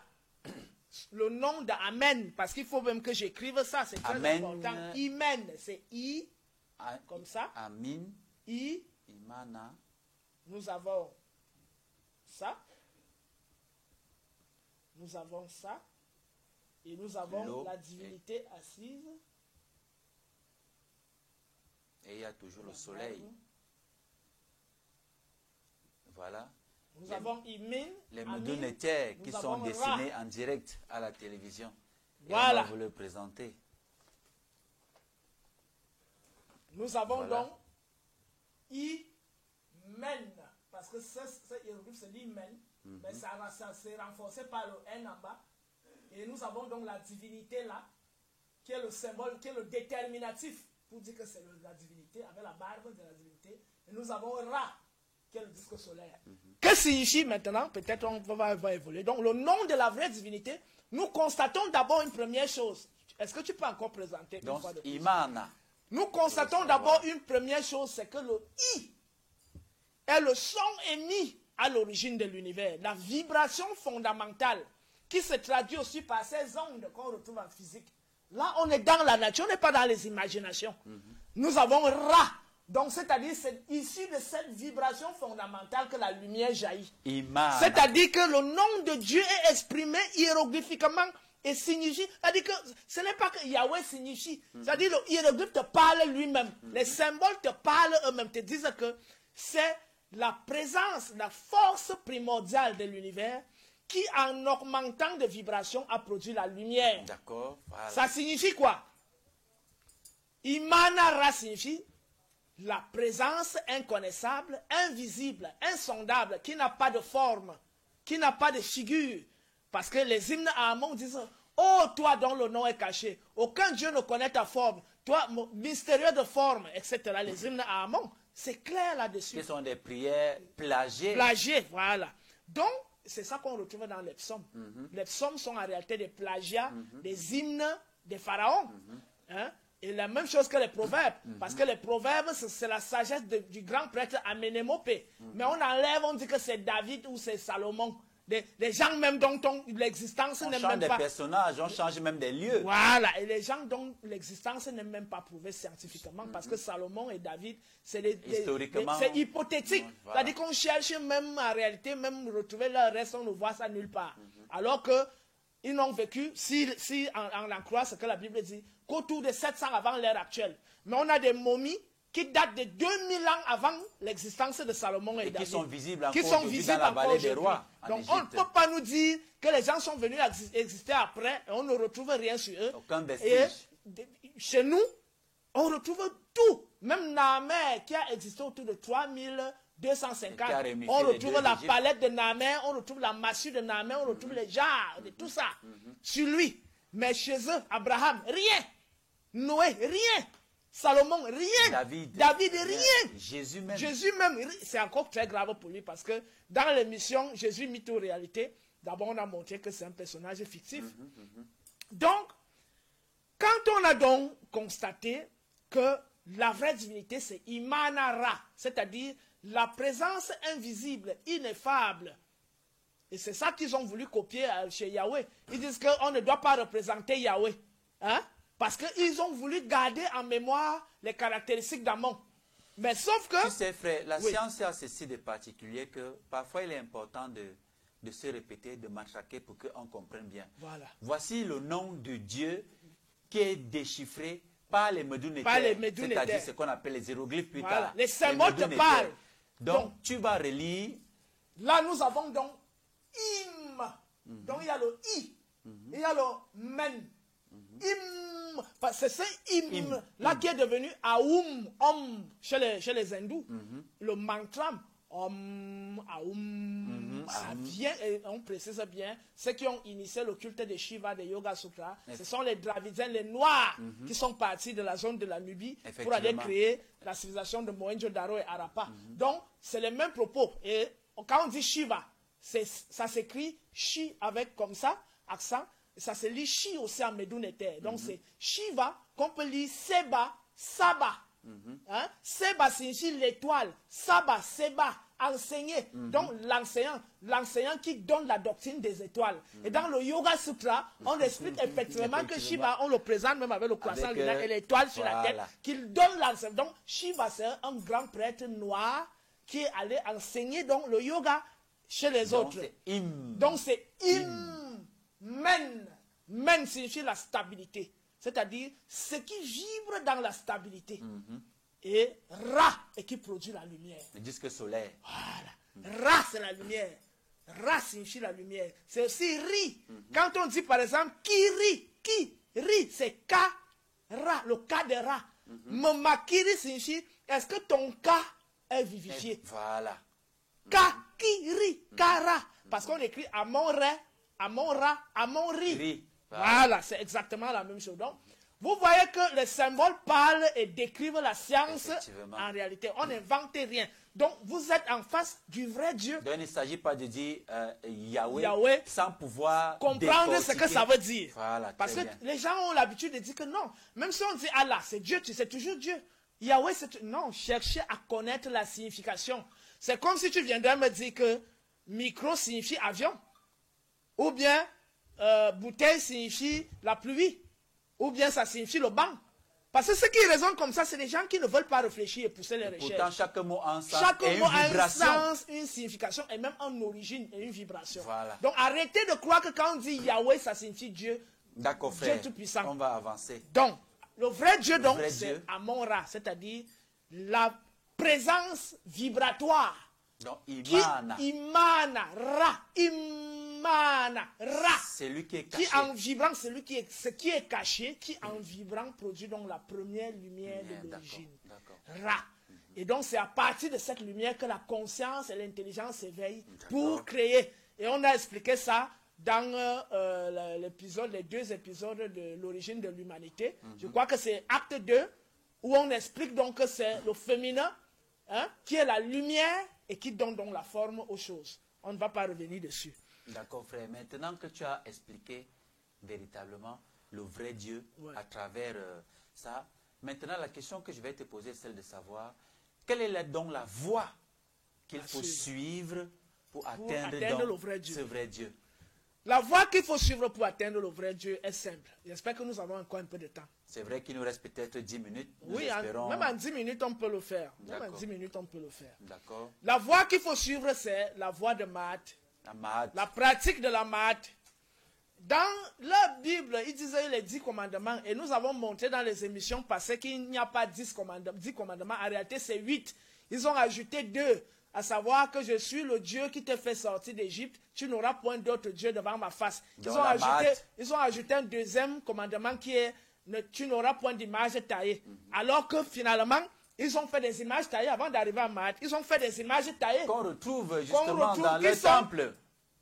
Le nom d'Amen, parce qu'il faut même que j'écrive ça, c'est très
Amen.
important. Imen, c'est I, comme ça.
Amin.
I,
Imana.
nous avons ça. Nous avons ça. Et nous avons la divinité assise.
Et il y a toujours le soleil. Voilà.
Nous avons Imin,
les
Amin,
Medunetaires qui
nous
sont
avons
dessinés
Ra.
en direct à la télévision. Et
Voilà.
on va vous le présenter.
Nous avons
Voilà.
donc Imen, parce que ce hiéroglyphe c'est l'Imen, mais ça c'est renforcé par le N en bas. Et nous avons donc la divinité là, qui est le symbole, qui est le déterminatif, pour dire que c'est la divinité, avec la barbe de la divinité. Et nous avons Ra, qui est le disque solaire. Que signifie maintenant, peut-être on va évoluer. Donc le nom de la vraie divinité, nous constatons d'abord une première chose. Est-ce que tu peux encore présenter une
Donc,
fois de plus?
Imana.
Nous constatons d'abord une première chose, c'est que le I est le son émis à l'origine de l'univers, la vibration fondamentale qui se traduit aussi par ces ondes qu'on retrouve en physique. Là, on est dans la nature, on n'est pas dans les imaginations. Nous avons Ra, donc c'est-à-dire c'est issu de cette vibration fondamentale que la lumière jaillit.
Imana.
C'est-à-dire que le nom de Dieu est exprimé hiéroglyphiquement et signifie, c'est-à-dire que ce n'est pas que Yahweh signifie, c'est-à-dire le hiéroglyphe te parle lui-même, les symboles te parlent eux-mêmes, te disent que c'est la présence, la force primordiale de l'univers qui, en augmentant de vibration, a produit la lumière.
D'accord. Voilà.
Ça signifie quoi? Imanara signifie la présence inconnaissable, invisible, insondable, qui n'a pas de forme, qui n'a pas de figure. Parce que les hymnes à Amon disent « Oh, toi dont le nom est caché, aucun Dieu ne connaît ta forme, toi, mystérieux de forme, etc. » Les hymnes à Amon, c'est clair là-dessus.
Ce sont des prières plagiées.
Plagiés, voilà. Donc, c'est ça qu'on retrouve dans les psaumes. Les psaumes sont en réalité des plagiats, des hymnes des pharaons. Hein? Et la même chose que les proverbes. Parce que les proverbes, c'est la sagesse du grand prêtre Amenémopé. Mais on enlève, on dit que c'est David ou c'est Salomon. Des gens même dont l'existence
On
n'est
change
même
des
pas...
personnages, on change même des lieux.
Voilà, et les gens dont l'existence n'est même pas prouvée scientifiquement, parce que Salomon et David, c'est
Historiquement,
c'est hypothétique.
voilà.
C'est-à-dire qu'on cherche même en réalité, même retrouver leur reste, on ne voit ça nulle part. Alors que ils n'ont vécu, si on en croit ce que la Bible dit, qu'autour de 700 avant l'ère actuelle. Mais on a des momies qui datent de 2000 ans avant l'existence de Salomon et David.
Qui sont visibles encore
Qui sont
aujourd'hui
visibles
dans la
encore
vallée des
aujourd'hui.
rois, en
Donc
Égypte.
on ne peut pas nous dire que les gens sont venus exister après et on ne retrouve rien sur eux.
Aucun
Et
vestige.
chez nous, on retrouve tout. Même Naamer qui a existé autour de 3250.
Qui a réunifié
On
les
retrouve
dieux
la
d'Égypte.
palette de Naamer, on retrouve la massue de Naamer, on retrouve les jarres, de tout ça. Sur lui. Mais chez eux, Abraham, rien. Noé, rien. Salomon, rien.
David,
rien.
Jésus même.
Jésus même, c'est encore très grave pour lui parce que dans l'émission Jésus mythe ou réalité, d'abord on a montré que c'est un personnage fictif. Donc, quand on a donc constaté que la vraie divinité c'est Imanara, c'est-à-dire la présence invisible, ineffable, et c'est ça qu'ils ont voulu copier chez Yahweh. Ils disent qu'on ne doit pas représenter Yahweh. Hein? Parce qu'ils ont voulu garder en mémoire les caractéristiques d'Amon. Mais sauf que...
Tu sais, frère, la
Oui.
science a ceci de particulier que parfois il est important de se répéter, de matraquer pour qu'on comprenne bien.
Voilà.
Voici le nom de Dieu qui est déchiffré par les Medunetaires.
Par les Medunetaires.
C'est-à-dire ce qu'on appelle les hiéroglyphes plus
Voilà.
tard.
Les symboles te
Medunetaires.
parlent.
Donc, tu vas relire.
Là, nous avons donc Im. Donc, il y a le I. Il y a le Men. Im. Parce que c'est Im, là qui est devenu Aum, Om, chez les hindous. Le mantra Om, Aum, Ça vient, et on précise bien, ceux qui ont initié le culte de Shiva, de Yoga Sutra, ce sont les Dravidiens, les Noirs, qui sont partis de la zone de la Nubie pour aller créer la civilisation de Mohenjo-Daro et Harappa. Donc, c'est les mêmes propos. Et quand on dit Shiva, ça s'écrit Shi avec comme ça, accent, et ça se lit Shi aussi en Médounéter. Donc, c'est Shiva qu'on peut lire Seba, Saba. Hein? Seba signifie l'étoile, Saba, Seba, enseigner. Donc l'enseignant qui donne la doctrine des étoiles. Et dans le Yoga Sutra, on explique effectivement que Shiva, on le présente même avec le croissant lunaire et l'étoile sur la tête, qu'il donne l'enseignement. Donc Shiva, c'est un grand prêtre noir qui est allé enseigner donc, le yoga chez les autres. Donc c'est Im. Men. Men signifie la stabilité. C'est-à-dire ce qui vibre dans la stabilité. Et Ra est qui produit la lumière.
Le disque solaire.
Voilà. Ra, c'est la lumière. Ra signifie la lumière. C'est aussi Ri. Quand on dit par exemple qui ri, c'est Ka, Ra, le Ka de Ra. Mamakiri signifie est-ce que ton Ka est vivifié?
Voilà.
Ka, ki, ri, Kara. Parce qu'on écrit Amon Re, Amon Ra, Amon Ri. Voilà, c'est exactement la même chose. Donc, vous voyez que les symboles parlent et décrivent la science en réalité. On n'invente rien. Donc, vous êtes en face du vrai Dieu.
Donc, il ne s'agit pas de dire Yahweh sans pouvoir
comprendre ce que ça veut dire.
Voilà,
parce que les gens ont l'habitude de dire que non. Même si on dit Allah, c'est Dieu, c'est toujours Dieu. Yahweh, c'est... Non, cherchez à connaître la signification. C'est comme si tu viendrais me dire que micro signifie avion. Ou bien... bouteille signifie la pluie, ou bien ça signifie le banc. Parce que ceux qui raisonnent comme ça, c'est des gens qui ne veulent pas réfléchir et pousser les recherches.
Pourtant, chaque mot a un sens,
une signification et même en origine et une vibration.
Voilà.
Donc arrêtez de croire que quand on dit Yahweh, ça signifie Dieu.
D'accord, frère.
Dieu tout-puissant.
On va avancer.
Donc, le vrai Dieu, c'est Amon-Ra, c'est-à-dire la présence vibratoire.
Donc, Imana.
Imana, Ra, Imana, Ra.
C'est lui qui est caché.
Qui en vibrant, ce qui est caché, qui en vibrant produit donc la première lumière de l'origine. Ra. Et donc c'est à partir de cette lumière que la conscience et l'intelligence s'éveillent pour créer. Et on a expliqué ça dans les 2 épisodes de l'origine de l'humanité. Je crois que c'est acte 2 où on explique donc que c'est le féminin qui est la lumière et qui donne donc la forme aux choses. On ne va pas revenir dessus.
D'accord, frère. Maintenant que tu as expliqué véritablement le vrai Dieu à travers ça, maintenant la question que je vais te poser est celle de savoir quelle est donc la voie qu'il faut suivre pour atteindre donc ce vrai Dieu.
La voie qu'il faut suivre pour atteindre le vrai Dieu est simple. J'espère que nous avons encore un peu de temps.
C'est vrai qu'il nous reste peut-être 10 minutes.
Oui, même en 10 minutes, on peut le faire. Même en 10 minutes, on peut le faire.
D'accord.
La voie qu'il faut suivre, c'est la voie de Mahat. La pratique de la Mahat. Dans la Bible, il disait les 10 commandements. Et nous avons montré dans les émissions passées qu'il n'y a pas 10 commandements. En réalité, c'est 8. Ils ont ajouté 2. À savoir que je suis le Dieu qui t'a fait sortir d'Égypte, tu n'auras point d'autre Dieu devant ma face. Ils ont ajouté un deuxième commandement qui est tu n'auras point d'image taillée. Alors que finalement, ils ont fait des images taillées avant d'arriver à Mahat. Ils ont fait des images taillées.
Qu'on retrouve justement dans le temple.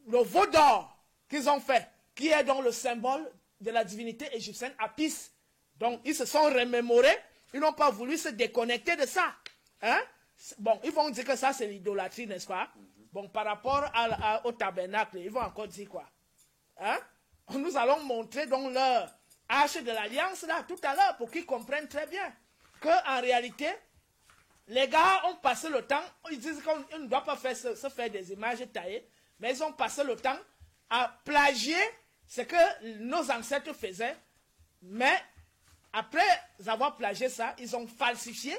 Le veau d'or qu'ils ont fait, qui est donc le symbole de la divinité égyptienne Apis. Donc ils se sont remémorés, ils n'ont pas voulu se déconnecter de ça. Hein? Bon, ils vont dire que ça c'est l'idolâtrie, n'est-ce pas? Bon, par rapport au tabernacle, ils vont encore dire quoi? Hein? Nous allons montrer donc leur arche de l'alliance là tout à l'heure pour qu'ils comprennent très bien qu'en réalité, les gars ont passé le temps, ils disent qu'on ne doit pas se faire des images taillées, mais ils ont passé le temps à plagier ce que nos ancêtres faisaient, mais après avoir plagié ça, ils ont falsifié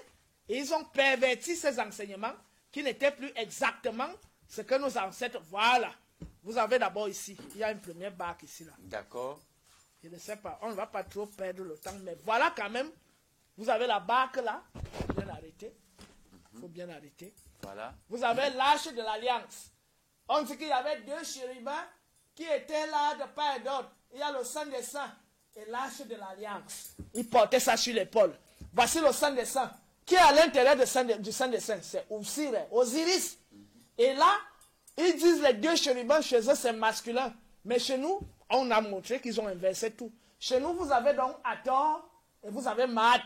et ils ont perverti ces enseignements qui n'étaient plus exactement ce que nos ancêtres... Voilà. Vous avez d'abord ici, il y a une première barque ici là.
D'accord.
Je ne sais pas, on ne va pas trop perdre le temps, mais voilà quand même, vous avez la barque là, il faut bien arrêter. Il faut bien arrêter.
Voilà.
Vous avez l'arche de l'alliance. On dit qu'il y avait 2 chérubins qui étaient là de part et d'autre. Il y a le Saint des Saints et l'arche de l'alliance. Ils portaient ça sur l'épaule. Voici le Saint des Saints. Qui est à l'intérieur du Saint des Saints? C'est Osiris. Et là, Ils disent les deux chérubins, chez eux, c'est masculin. Mais chez nous, on a montré qu'ils ont inversé tout. Chez nous, vous avez donc Hathor et vous avez Maat.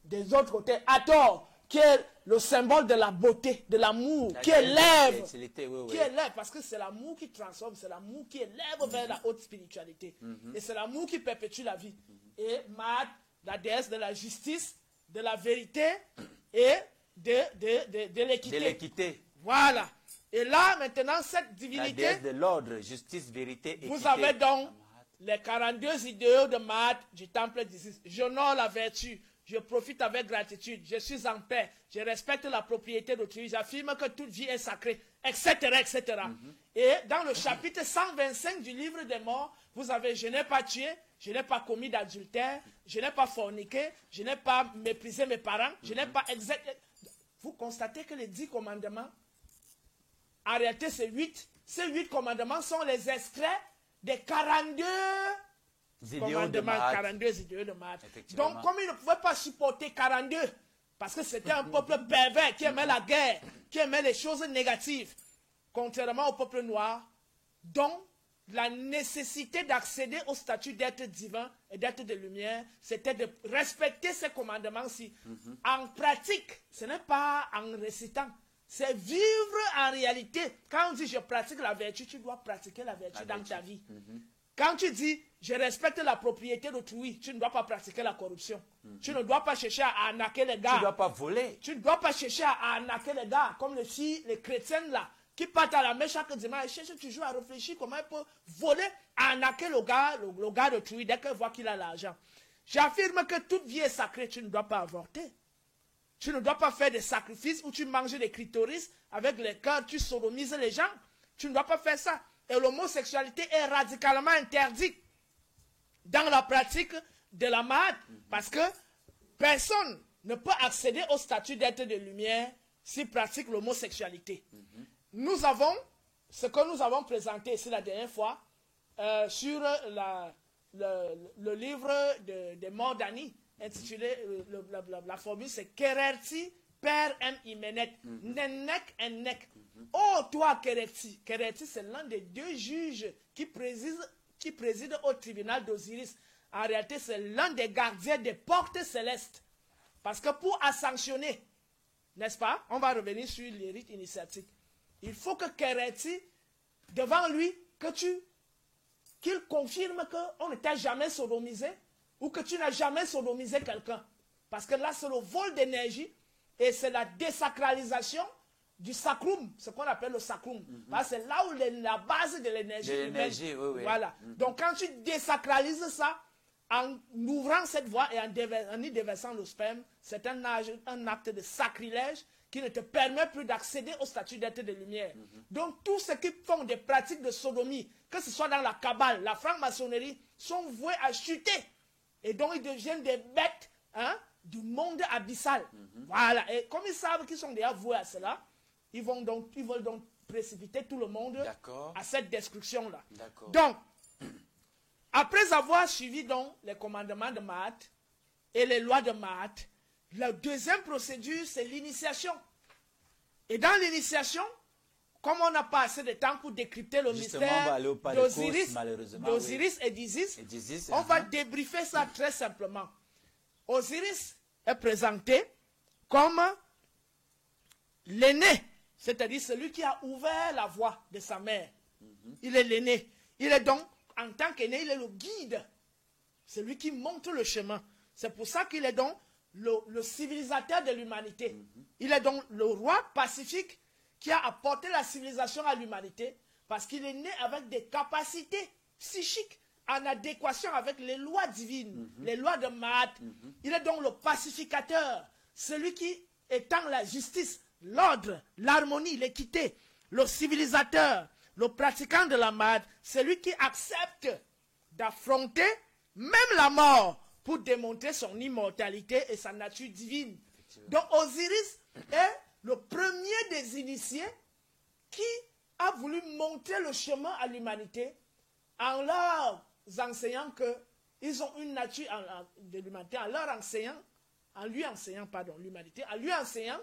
Des autres côtés, Hathor, qui est le symbole de la beauté, de l'amour, qui élève. Qui élève, parce que c'est l'amour qui transforme, c'est l'amour qui élève vers la haute spiritualité. Et c'est l'amour qui perpétue la vie. Et Maat, la déesse de la justice, de la vérité et de l'équité.
De l'équité.
Voilà. Et là, maintenant, cette divinité...
La déesse de l'ordre, justice, vérité, équité.
Vous avez donc les 42 idéaux de Maat du temple d'Isis. J'honore la vertu, je profite avec gratitude, je suis en paix, je respecte la propriété d'autrui, j'affirme que toute vie est sacrée, etc. etc. Et dans le chapitre 125 du livre des morts, vous avez « Je n'ai pas tué, je n'ai pas commis d'adultère, je n'ai pas forniqué, je n'ai pas méprisé mes parents, je n'ai pas exécuté... » Vous constatez que les 10 commandements, en réalité, c'est 8. Ces 8 commandements sont les extraits des 42 commandements, 42 idéaux de Maat. Donc, comme ils ne pouvaient pas supporter 42, parce que c'était un peuple pervers qui aimait la guerre, qui aimait les choses négatives, contrairement au peuple noir, dont la nécessité d'accéder au statut d'être divin et d'être de lumière, c'était de respecter ces commandements-ci. En pratique, ce n'est pas en récitant. C'est vivre en réalité. Quand on dit je pratique la vertu, tu dois pratiquer la vertu dans ta vie. Quand tu dis je respecte la propriété d'autrui, tu ne dois pas pratiquer la corruption. Tu ne dois pas chercher à arnaquer les gars.
Tu ne dois pas voler.
Tu ne dois pas chercher à arnaquer les gars, comme les chrétiens là, qui partent à la messe chaque dimanche et cherchent toujours à réfléchir comment ils peuvent voler, arnaquer le gars d'autrui dès qu'ils voient qu'il a l'argent. J'affirme que toute vie est sacrée, tu ne dois pas avorter. Tu ne dois pas faire des sacrifices où tu manges des clitoris avec les cœurs, tu sodomises les gens. Tu ne dois pas faire ça. Et l'homosexualité est radicalement interdite dans la pratique de la Maat. Parce que personne ne peut accéder au statut d'être de lumière s'il pratique l'homosexualité. Nous avons, ce que nous avons présenté ici la dernière fois, sur le livre des morts d'Annie, intitulé, la formule c'est Kererti per em imenet, nenek en nek. Oh toi Kererti, Kererti c'est l'un des 2 juges qui préside au tribunal d'Osiris. En réalité c'est l'un des gardiens des portes célestes. Parce que pour ascensionner, n'est-ce pas, on va revenir sur les rites initiatiques. Il faut que Kererti, devant lui, qu'il confirme qu'on ne t'a jamais sodomisé, ou que tu n'as jamais sodomisé quelqu'un. Parce que là, c'est le vol d'énergie et c'est la désacralisation du sacrum, ce qu'on appelle le sacrum. C'est là où la base de l'énergie humaine.
Oui.
Voilà. Donc, quand tu désacralises ça, en ouvrant cette voie et en y déversant le sperme, c'est un acte de sacrilège qui ne te permet plus d'accéder au statut d'être de lumière. Donc, tous ceux qui font des pratiques de sodomie, que ce soit dans la Kabbale, la franc-maçonnerie, sont voués à chuter. Et donc, ils deviennent des bêtes du monde abyssal. Voilà. Et comme ils savent qu'ils sont déjà voués à cela, ils veulent donc précipiter tout le monde à cette destruction-là. Donc, après avoir suivi donc les commandements de Maat et les lois de Maat, la deuxième procédure, c'est l'initiation. Et dans l'initiation, comme on n'a pas assez de temps pour décrypter le mystère d'Osiris et d'Isis, on va débriefer ça très simplement. Osiris est présenté comme l'aîné, c'est-à-dire celui qui a ouvert la voie de sa mère. Il est l'aîné. Il est donc, en tant qu'aîné, il est le guide. C'est lui qui montre le chemin. C'est pour ça qu'il est donc le civilisateur de l'humanité. Il est donc le roi pacifique qui a apporté la civilisation à l'humanité parce qu'il est né avec des capacités psychiques en adéquation avec les lois divines, les lois de Maat. Il est donc le pacificateur, celui qui étend la justice, l'ordre, l'harmonie, l'équité, le civilisateur, le pratiquant de la Maat, celui qui accepte d'affronter même la mort pour démontrer son immortalité et sa nature divine. Donc Osiris est le premier des initiés qui a voulu montrer le chemin à l'humanité en leur enseignant qu'ils ont une nature de l'humanité, en lui enseignant l'humanité, en lui enseignant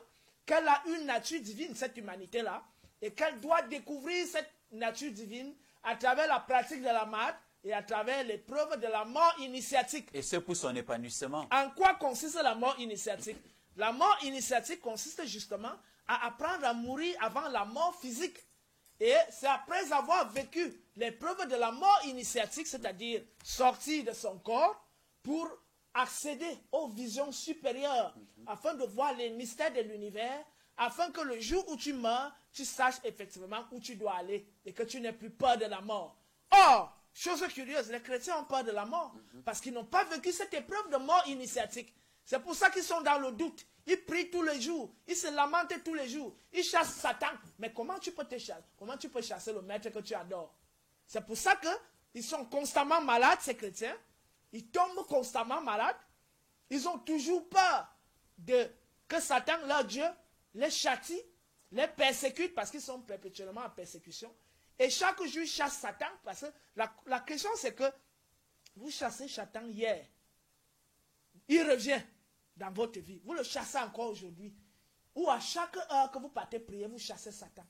qu'elle a une nature divine, cette humanité-là, et qu'elle doit découvrir cette nature divine à travers la pratique de la marche et à travers l'épreuve de la mort initiatique.
Et ce pour son épanouissement.
En quoi consiste la mort initiatique? La mort initiatique consiste justement à apprendre à mourir avant la mort physique. Et c'est après avoir vécu l'épreuve de la mort initiatique, c'est-à-dire sortir de son corps pour accéder aux visions supérieures, afin de voir les mystères de l'univers, afin que le jour où tu meurs, tu saches effectivement où tu dois aller et que tu n'aies plus peur de la mort. Or, chose curieuse, les chrétiens ont peur de la mort parce qu'ils n'ont pas vécu cette épreuve de mort initiatique. C'est pour ça qu'ils sont dans le doute. Ils prient tous les jours, ils se lamentent tous les jours, ils chassent Satan. Mais comment tu peux te chasser? Comment tu peux chasser le maître que tu adores? C'est pour ça qu'ils sont constamment malades, ces chrétiens. Ils tombent constamment malades. Ils ont toujours peur que Satan, leur Dieu, les châtie, les persécute parce qu'ils sont perpétuellement en persécution. Et chaque jour, ils chassent Satan parce que la question c'est que vous chassez Satan hier. Il revient dans votre vie. Vous le chassez encore aujourd'hui. Ou à chaque heure que vous partez prier, vous chassez Satan.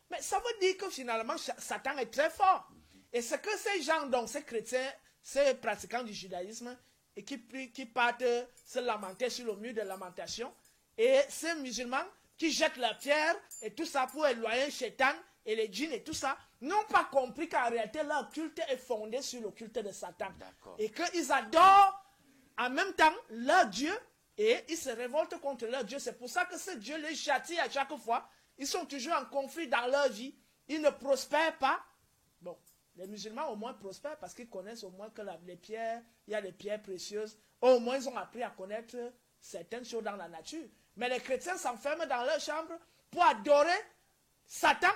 Mais ça veut dire que finalement, Satan est très fort. Et c'est que ces gens, donc ces chrétiens, ces pratiquants du judaïsme, et qui partent se lamenter sur le mur de lamentation, et ces musulmans qui jettent la pierre et tout ça pour éloigner Shaitan et les djinns et tout ça, n'ont pas compris qu'en réalité leur culte est fondé sur le culte de Satan. Et qu'ils adorent en même temps leur Dieu et ils se révoltent contre leur Dieu. C'est pour ça que ce Dieu les châtie à chaque fois. Ils sont toujours en conflit dans leur vie. Ils ne prospèrent pas. Bon, les musulmans au moins prospèrent parce qu'ils connaissent au moins que les pierres, il y a des pierres précieuses. Au moins ils ont appris à connaître certaines choses dans la nature. Mais les chrétiens s'enferment dans leur chambre pour adorer Satan,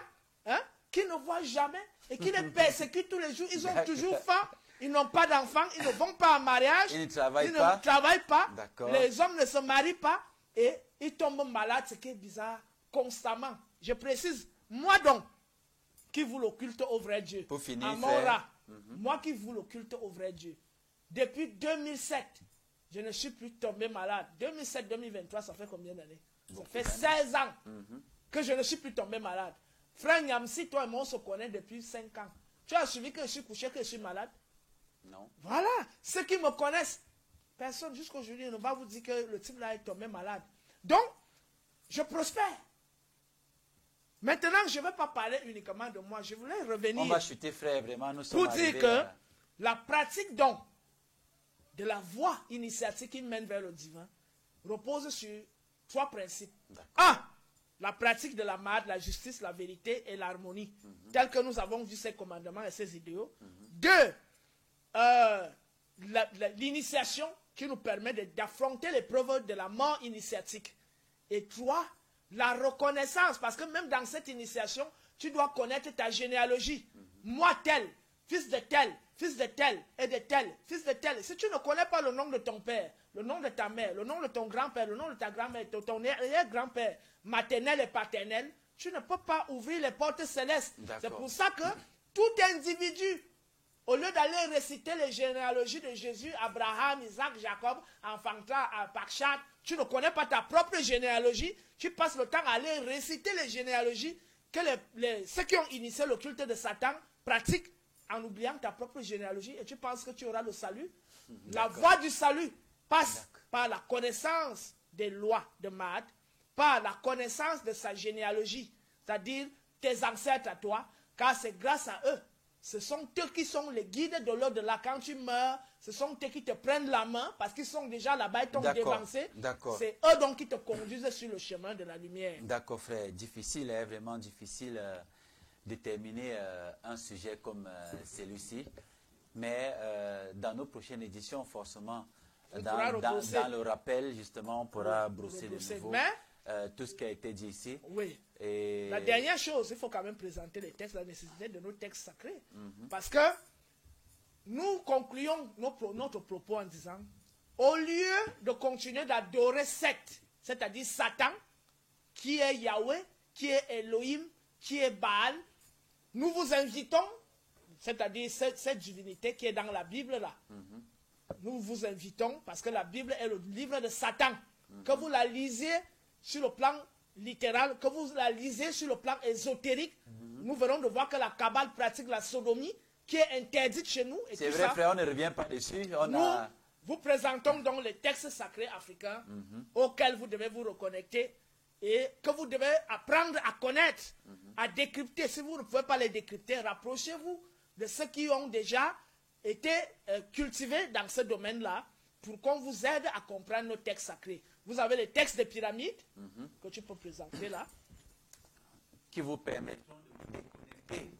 qui ne voit jamais et qui les persécute tous les jours. Ils ont toujours faim. Ils n'ont pas d'enfants, ils ne vont pas en mariage,
ils ne travaillent
pas, les hommes ne se marient pas et ils tombent malades, ce qui est bizarre, constamment. Je précise, moi donc, qui voue le culte au vrai Dieu,
pour finir,
moi qui voue le culte au vrai Dieu, depuis 2007, je ne suis plus tombé malade. 2007-2023, ça fait combien d'années? Ça fait 16 ans que je ne suis plus tombé malade. Frère Nyamsi, toi et moi, on se connaît depuis 5 ans. Tu as suivi que je suis couché, que je suis malade?
Non.
Voilà, ceux qui me connaissent, personne jusqu'aujourd'hui ne va vous dire que le type là est tombé malade. Donc, je prospère. Maintenant, je ne vais pas parler uniquement de moi, je voulais revenir.
On va chuter, frère, vraiment, nous sommes
pour dire que la pratique donc de la voie initiatique qui mène vers le divin repose sur 3 principes. 1. La pratique de la marche, la justice, la vérité et l'harmonie, tels que nous avons vu ces commandements et ces idéaux. 2. L'initiation qui nous permet d'affronter l'épreuve de la mort initiatique. Et 3, la reconnaissance, parce que même dans cette initiation, tu dois connaître ta généalogie. Moi tel, fils de tel, fils de tel et de tel, fils de tel. Si tu ne connais pas le nom de ton père, le nom de ta mère, le nom de ton grand-père, le nom de ta grand-mère, de ton arrière-grand-père, maternel et paternel, tu ne peux pas ouvrir les portes célestes. C'est pour ça que tout individu, au lieu d'aller réciter les généalogies de Jésus, Abraham, Isaac, Jacob, enfanta à Pakshad, tu ne connais pas ta propre généalogie, tu passes le temps à aller réciter les généalogies que ceux qui ont initié le culte de Satan pratiquent en oubliant ta propre généalogie et tu penses que tu auras le salut. La voie du salut passe par la connaissance des lois de Maat, par la connaissance de sa généalogie, c'est-à-dire tes ancêtres à toi, car c'est grâce à eux. Ce sont eux qui sont les guides de l'au-delà. Quand tu meurs, ce sont eux qui te prennent la main parce qu'ils sont déjà là-bas, ils t'ont dévancé. C'est eux donc qui te conduisent sur le chemin de la lumière.
D'accord, frère. Difficile, vraiment difficile de terminer un sujet comme celui-ci. Mais dans nos prochaines éditions, forcément, dans le rappel, justement, on pourra brosser de nouveau tout ce qui a été dit ici.
Oui.
Et
la dernière chose, il faut quand même présenter les textes, la nécessité de nos textes sacrés. Parce que nous concluons notre propos en disant, au lieu de continuer d'adorer Seth, c'est-à-dire Satan, qui est Yahweh, qui est Elohim, qui est Baal, nous vous invitons, c'est-à-dire cette divinité qui est dans la Bible là, nous vous invitons, parce que la Bible est le livre de Satan, que vous la lisiez sur le plan littérale, que vous la lisez sur le plan ésotérique, nous verrons de voir que la Kabbale pratique la sodomie, qui est interdite chez nous.
C'est vrai, frère, on ne revient pas dessus.
Nous vous présentons donc les textes sacrés africains auxquels vous devez vous reconnecter et que vous devez apprendre à connaître, à décrypter. Si vous ne pouvez pas les décrypter, rapprochez-vous de ceux qui ont déjà été cultivés dans ce domaine-là pour qu'on vous aide à comprendre nos textes sacrés. Vous avez les textes des pyramides que tu peux présenter là.
Qui vous permettent de déconnecter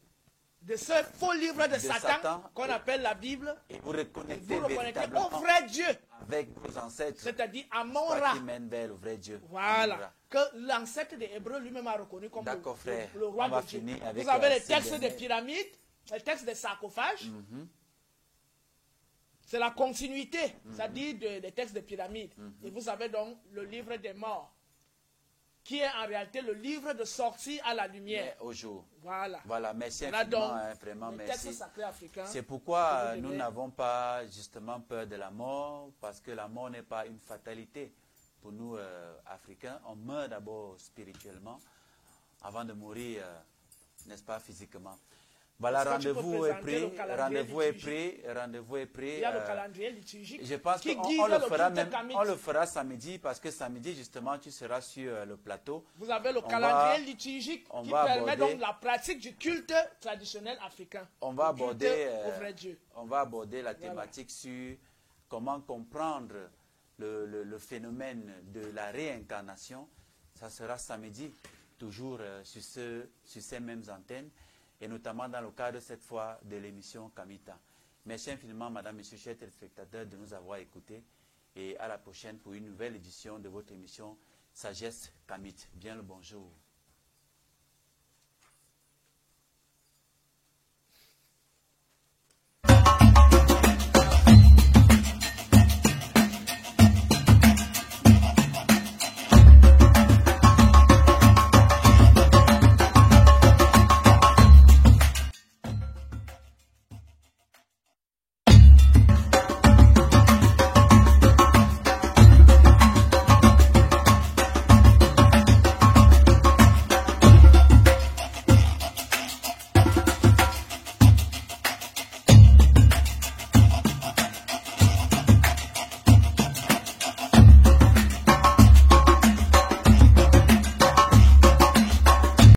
de ce faux livre de Satan qu'on appelle la Bible.
Et vous reconnectez
au vrai Dieu.
Avec vos ancêtres.
C'est-à-dire à mon Ra.
Qui mène vers le vrai Dieu.
Voilà. Que l'ancêtre des Hébreux lui-même a reconnu comme le roi de Dieu. Vous avez les textes des pyramides, les textes des sarcophages. C'est la continuité, c'est-à-dire des textes des pyramides. Et vous avez donc le livre des morts, qui est en réalité le livre de sortie à la lumière.
Mais au jour.
Voilà.
Voilà, merci infiniment, vraiment merci. C'est pourquoi nous n'avons pas justement peur de la mort, parce que la mort n'est pas une fatalité. Pour nous, Africains, on meurt d'abord spirituellement, avant de mourir, n'est-ce pas, physiquement. Voilà, rendez-vous est pris, rendez-vous est pris, rendez-vous est pris.
Il y a le calendrier liturgique.
Je pense qu'on le fera samedi, parce que samedi, justement, tu seras sur le plateau.
Vous avez le calendrier liturgique qui permet donc la pratique du culte traditionnel africain.
On va aborder la thématique sur comment comprendre le phénomène de la réincarnation. Ça sera samedi, toujours sur ces mêmes antennes. Et notamment dans le cadre, cette fois, de l'émission Kamita. Merci infiniment, madame, monsieur, chers téléspectateurs, de nous avoir écoutés. Et à la prochaine pour une nouvelle édition de votre émission Sagesse Kamit. Bien le bonjour.